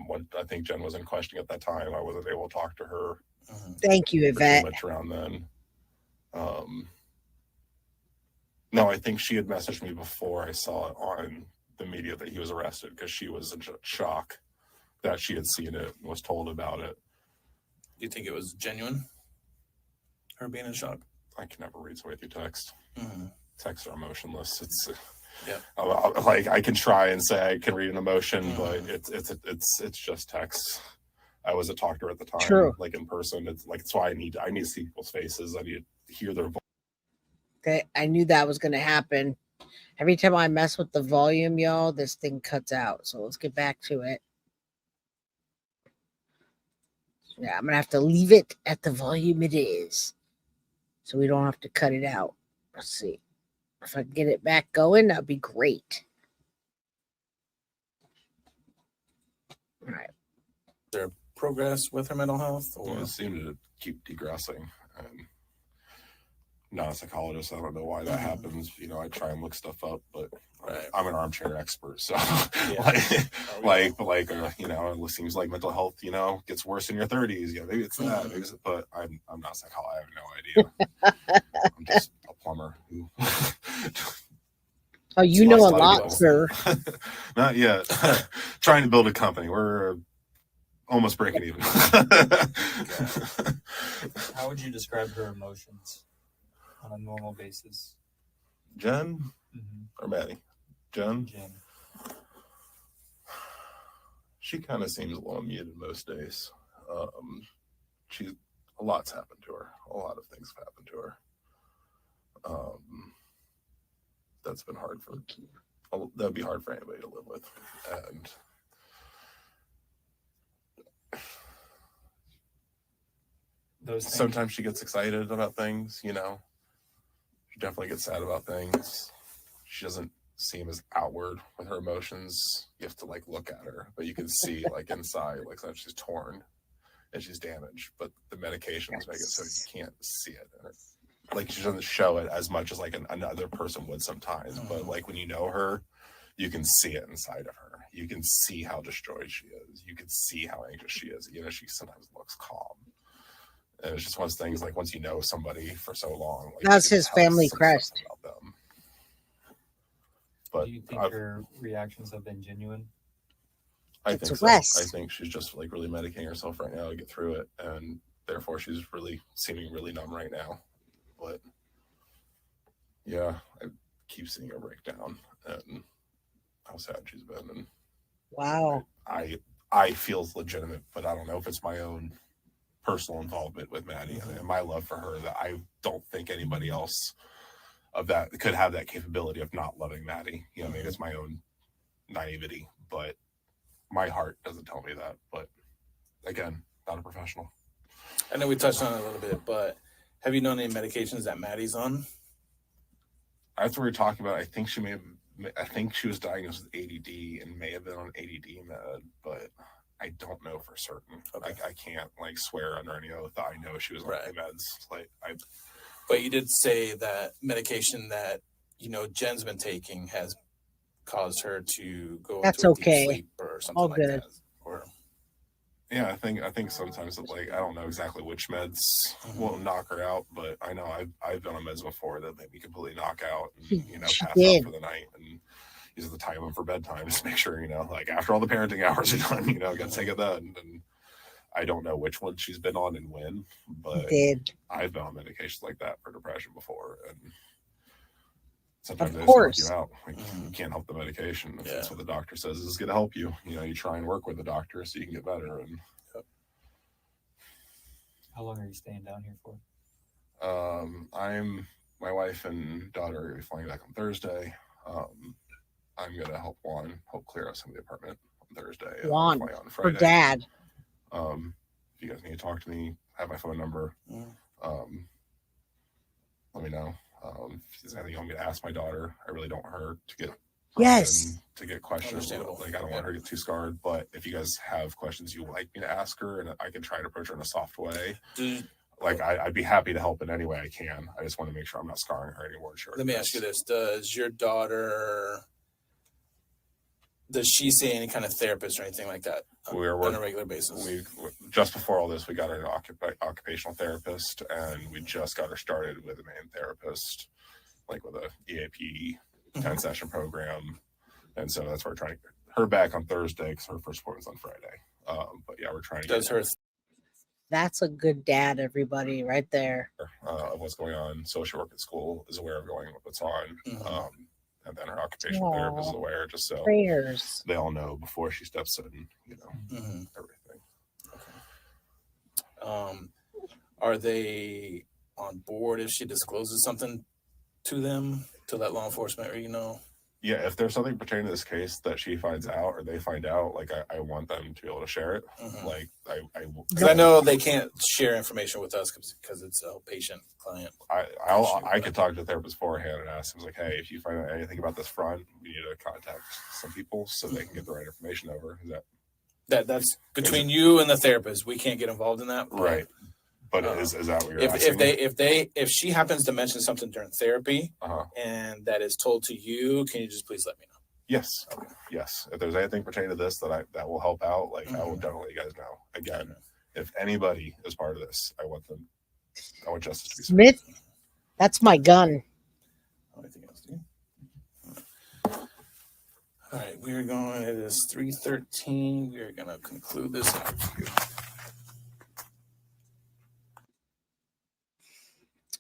When I think Jen was in question at that time, I wasn't able to talk to her. Thank you, Yvette. Too much around then. No, I think she had messaged me before I saw it on the media that he was arrested, because she was in shock that she had seen it and was told about it. Do you think it was genuine? Her being in shock? I can never read somebody through text. Texts are emotionless. It's yeah. I can try and say I can read an emotion, but it's just text. I wasn't talking to her at the time. True. Like in person, it's like that's why I need to see people's faces. I need to hear their voice. Okay, I knew that was going to happen. Every time I mess with the volume, y'all, this thing cuts out. So let's get back to it. Yeah, I'm going to have to leave it at the volume it is, so we don't have to cut it out. Let's see. If I can get it back going, that'd be great. All right. Is there progress with her mental health? Or? It seemed to keep degressing. And not a psychologist. I don't know why that happens. You know, I try and look stuff up, but I'm an armchair expert. So, you know, it seems like mental health, gets worse in your 30s. Yeah, maybe it's that. Maybe it's, but I'm not a psychologist. I have no idea. I'm just a plumber who. Oh, you know a lot, sir. Not yet. Trying to build a company. We're almost breaking even. How would you describe her emotions on a normal basis? Jen or Maddie? Jen. She kind of seems a little muted most days. A lot's happened to her. A lot of things have happened to her. That's been hard that'd be hard for anybody to live with. And sometimes she gets excited about things, She definitely gets sad about things. She doesn't seem as outward with her emotions. You have to look at her, but you can see inside, sometimes she's torn and she's damaged, but the medications make it so you can't see it. She doesn't show it as much as another person would sometimes, but when you know her, you can see it inside of her. You can see how destroyed she is. You can see how anxious she is. She sometimes looks calm. And it's just one of those things, once you know somebody for so long. That's his family crest. But do you think her reactions have been genuine? I think so. I think she's just really medicating herself right now to get through it. And therefore she's seeming really numb right now. But yeah, I keep seeing her break down and how sad she's been. And wow. I feel legitimate, but I don't know if it's my own personal involvement with Maddie and my love for her that I don't think anybody else of that could have that capability of not loving Maddie. Maybe it's my own naivety, but my heart doesn't tell me that. But again, not a professional. I know we touched on it a little bit, but have you known any medications that Maddie's on? That's what we were talking about. I think she was diagnosed with ADD and may have been on ADD med, but I don't know for certain. Okay. I can't swear under any oath that I know she was on meds. But you did say that medication that Jen's been taking has caused her to go That's into a deep okay. sleep or something All like good. that. Or Yeah, I think sometimes like I don't know exactly which meds will knock her out, but I know I've been on meds before that made me completely knock out and She pass did. out for the night, and use the time them for bedtime just to make sure like after all the parenting hours are done, gotta take it then. And I don't know which one she's been on and when, but Did. I've been on medications like that for depression before, and sometimes Of they just knock course. you out. Like you can't help the medication. If Yeah. that's what the doctor says is going to help you, you try and work with the doctor so you can get better. And How long are you staying down here for? my wife and daughter are going to be flying back on Thursday. I'm going to help Juan clear out some of the apartment on Thursday. Juan, fly on her Friday. dad. If you guys need to talk to me, have my phone number. Let me know. If there's anything you want me to ask my daughter, I really don't want her to get Yes. to get questions. Understandable. Like I don't want her to get too scarred. But if you guys have questions you would like me to ask her, and I can try to approach her in a soft way, I'd be happy to help in any way I can. I just want to make sure I'm not scarring her anymore. Sure. let me ask you this: does your daughter? Does she see any kind of therapist or anything like that on a regular basis? We just before all this, we got an occupational therapist, and we just got her started with a main therapist, like with a EAP 10-session program, and so that's where we're trying to get her back on Thursday because her first appointment's on Friday. But yeah, we're trying to Does her That's a good dad, everybody, right there. of what's going on. Social work at school is aware of what's on. And then her occupational Aw. therapist is aware, just so Prayers. they all know before she steps in, everything. Are they on board if she discloses something to them, to let law enforcement, or Yeah, if there's something pertaining to this case that she finds out or they find out, like I want them to be able to share it. Like because I know they can't share information with us because it's a patient client. I could talk to the therapist beforehand and ask them like, hey, if you find out anything about this front, we need to contact some people so they can get the right information over. Is That's between you and the therapist. We can't get involved in that. Right? But is that what you're asking? If she happens to mention something during therapy and that is told to you, can you just please let me know? Yes. Okay. Yes. If there's anything pertaining to this that will help out, I will definitely let you guys know. Again, if anybody is part of this, I want justice to be served. Smith, that's my gun. Anything else, do you? All right, we are going. It is 3:13. We are going to conclude this interview.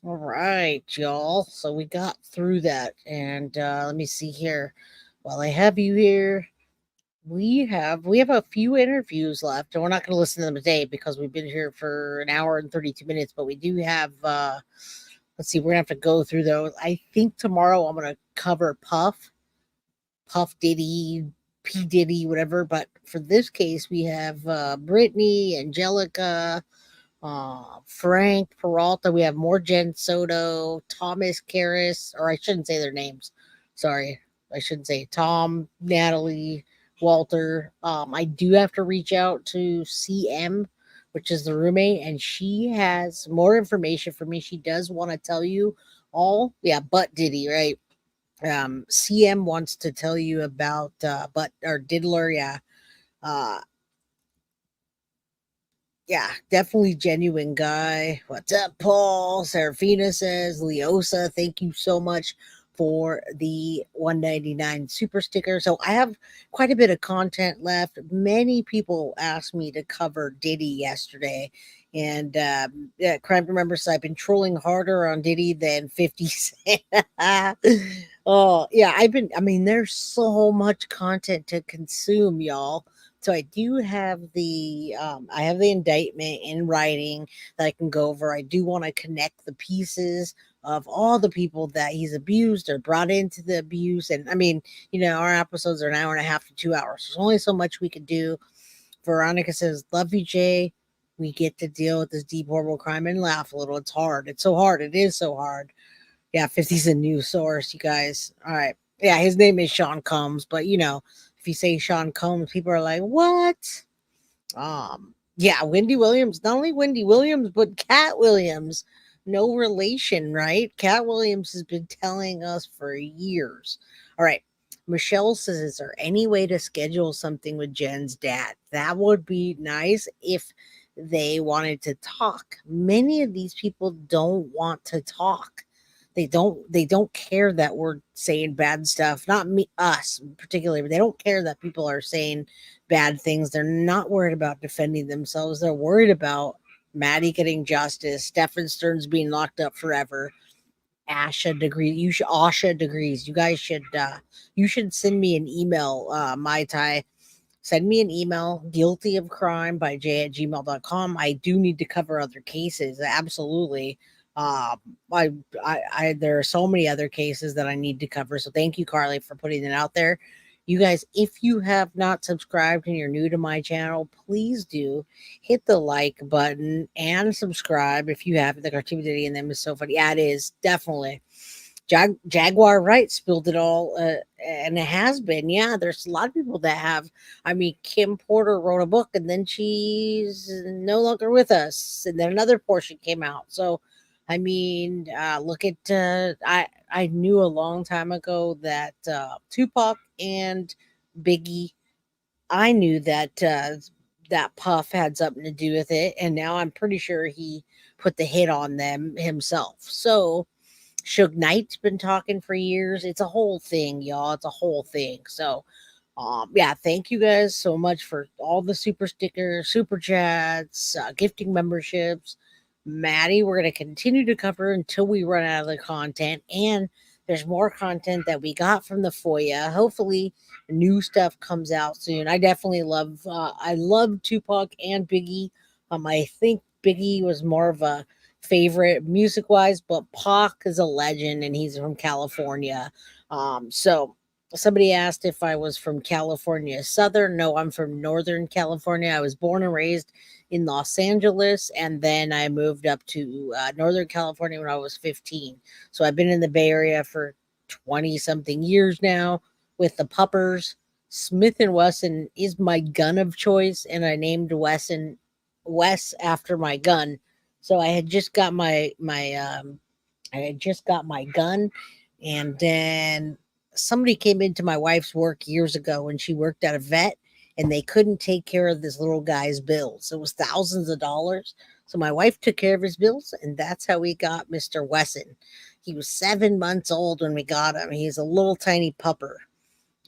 All right, y'all. So we got through that. And let me see here. While I have you here, we have a few interviews left, and we're not going to listen to them today because we've been here for an hour and 32 minutes. But we do have let's see, we're gonna have to go through those. I think tomorrow I'm gonna cover Puff Diddy, P Diddy, whatever. But for this case, we have Brittany, Angelica, Frank Peralta. We have more Jen Soto, Thomas Karras, or I shouldn't say their names. Sorry, I shouldn't say Tom, Natalie, Walter. I do have to reach out to CM, which is the roommate, and she has more information for me. She does want to tell you all. Yeah, but Diddy, right? CM wants to tell you about Diddler, yeah. Yeah, definitely genuine guy. What's up, Paul? Serafina says, Leosa, thank you so much for the 199 super sticker. So I have quite a bit of content left. Many people asked me to cover Diddy yesterday. And yeah, Crime Remember said I've been trolling harder on Diddy than 50 Cent. Oh, yeah, there's so much content to consume, y'all. So I do have the indictment in writing that I can go over. I do want to connect the pieces of all the people that he's abused or brought into the abuse. And our episodes are an hour and a half to 2 hours. There's only so much we could do. Veronica says, love you, Jay. We get to deal with this deep, horrible crime and laugh a little. It's hard. It's so hard. It is so hard. Yeah, 50's a new source, you guys. All right. Yeah, his name is Sean Combs, but if you say Sean Combs, people are like, what? Yeah, Wendy Williams, not only Wendy Williams, but Cat Williams no relation, right? Cat Williams has been telling us for years. All right. Michelle says, is there any way to schedule something with Jen's dad? That would be nice if they wanted to talk. Many of these people don't want to talk. They don't care that we're saying bad stuff. Not me, us particularly, but they don't care that people are saying bad things. They're not worried about defending themselves. They're worried about Maddie getting justice, Stephan Sterns being locked up forever, Asha degrees. You should send me an email, Mai Tai. Send me an email, guilty of crime by j@gmail.com. I do need to cover other cases. Absolutely. Um, there are so many other cases that I need to cover. So thank you, Carly, for putting it out there. You guys, if you have not subscribed and you're new to my channel, please do hit the like button and subscribe if you have. The cartoonity in them is so funny. Yeah, it is definitely. Jaguar Wright spilled it all, and it has been. Yeah, there's a lot of people that have. I mean, Kim Porter wrote a book, and then she's no longer with us, and then another portion came out. So, I mean, look at I knew a long time ago that Tupac and Biggie. I knew that that Puff had something to do with it, and now I'm pretty sure he put the hit on them himself. So Suge Knight's been talking for years. It's a whole thing, y'all. It's a whole thing. So, yeah, thank you guys so much for all the super stickers, super chats, gifting memberships. Maddie, we're going to continue to cover until we run out of the content. And there's more content that we got from the FOIA. Hopefully, new stuff comes out soon. I love Tupac and Biggie. I think Biggie was more of a favorite music wise, but Pac is a legend and he's from California. So somebody asked if I was from California Southern. No, I'm from Northern California. I was born and raised in Los Angeles, and then I moved up to Northern California when I was 15. So I've been in the Bay Area for 20 something years now with the puppers. Smith and Wesson is my gun of choice, and I named Wes after my gun. So I had just got my gun, and then somebody came into my wife's work years ago when she worked at a vet, and they couldn't take care of this little guy's bills. It was thousands of dollars. So my wife took care of his bills, and that's how we got Mr. Wesson. He was 7 months old when we got him. He's a little tiny pupper.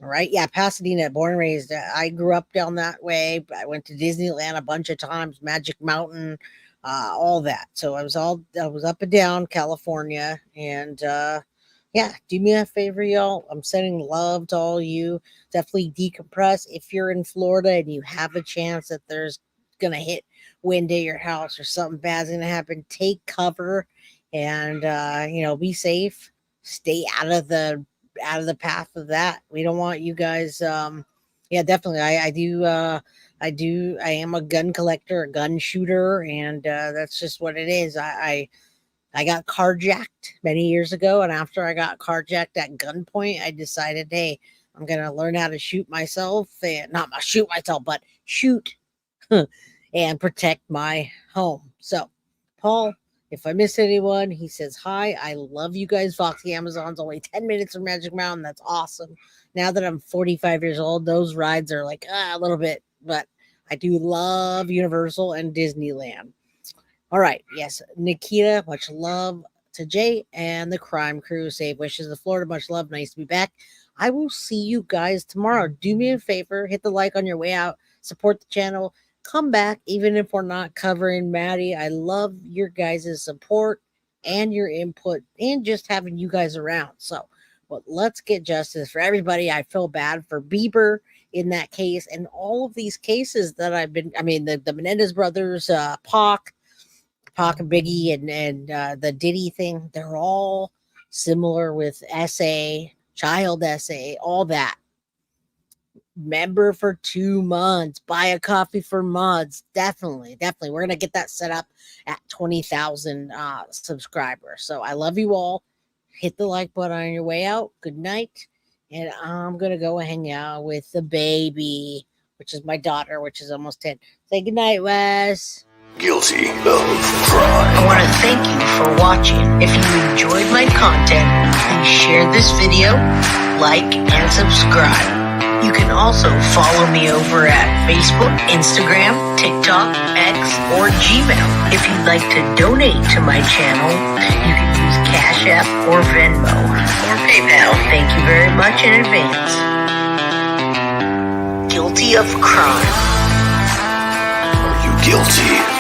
All right. Yeah. Pasadena, born and raised. I grew up down that way. I went to Disneyland a bunch of times, Magic Mountain, all that. So I was up and down California. And yeah, do me a favor, y'all. I'm sending love to all you. Definitely decompress. If you're in Florida and you have a chance that there's going to hit wind at your house or something bad's going to happen, take cover and, be safe. Stay out of the path of that. We don't want you guys. Yeah, definitely. I am a gun collector, a gun shooter, and that's just what it is. I got carjacked many years ago, and after I got carjacked at gunpoint, I decided, hey, I'm gonna learn how to shoot myself, and not shoot myself, but shoot and protect my home. So, Paul, if I miss anyone, he says, hi, I love you guys. Foxy Amazon's only 10 minutes from Magic Mountain. That's awesome. Now that I'm 45 years old, those rides are like a little bit, but I do love Universal and Disneyland. All right. Yes. Nikita, much love to Jay and the crime crew. Save wishes to Florida. Much love. Nice to be back. I will see you guys tomorrow. Do me a favor. Hit the like on your way out. Support the channel. Come back, even if we're not covering Maddie. I love your guys' support and your input and just having you guys around. So, well, let's get justice for everybody. I feel bad for Bieber in that case and all of these cases that the Menendez brothers, Pac and Biggie and the Diddy thing. They're all similar with SA, child SA, all that. Member for 2 months, buy a coffee for mods. Definitely. We're going to get that set up at 20,000 subscribers. So I love you all. Hit the like button on your way out. Good night. And I'm going to go hang out with the baby, which is my daughter, which is almost 10. Say good night, Wes. Guilty of crime. I want to thank you for watching. If you enjoyed my content, please share this video, like, and subscribe. You can also follow me over at Facebook, Instagram, TikTok, X, or Gmail. If you'd like to donate to my channel, you can use Cash App or Venmo or PayPal. Thank you very much in advance. Guilty of crime. Are you guilty?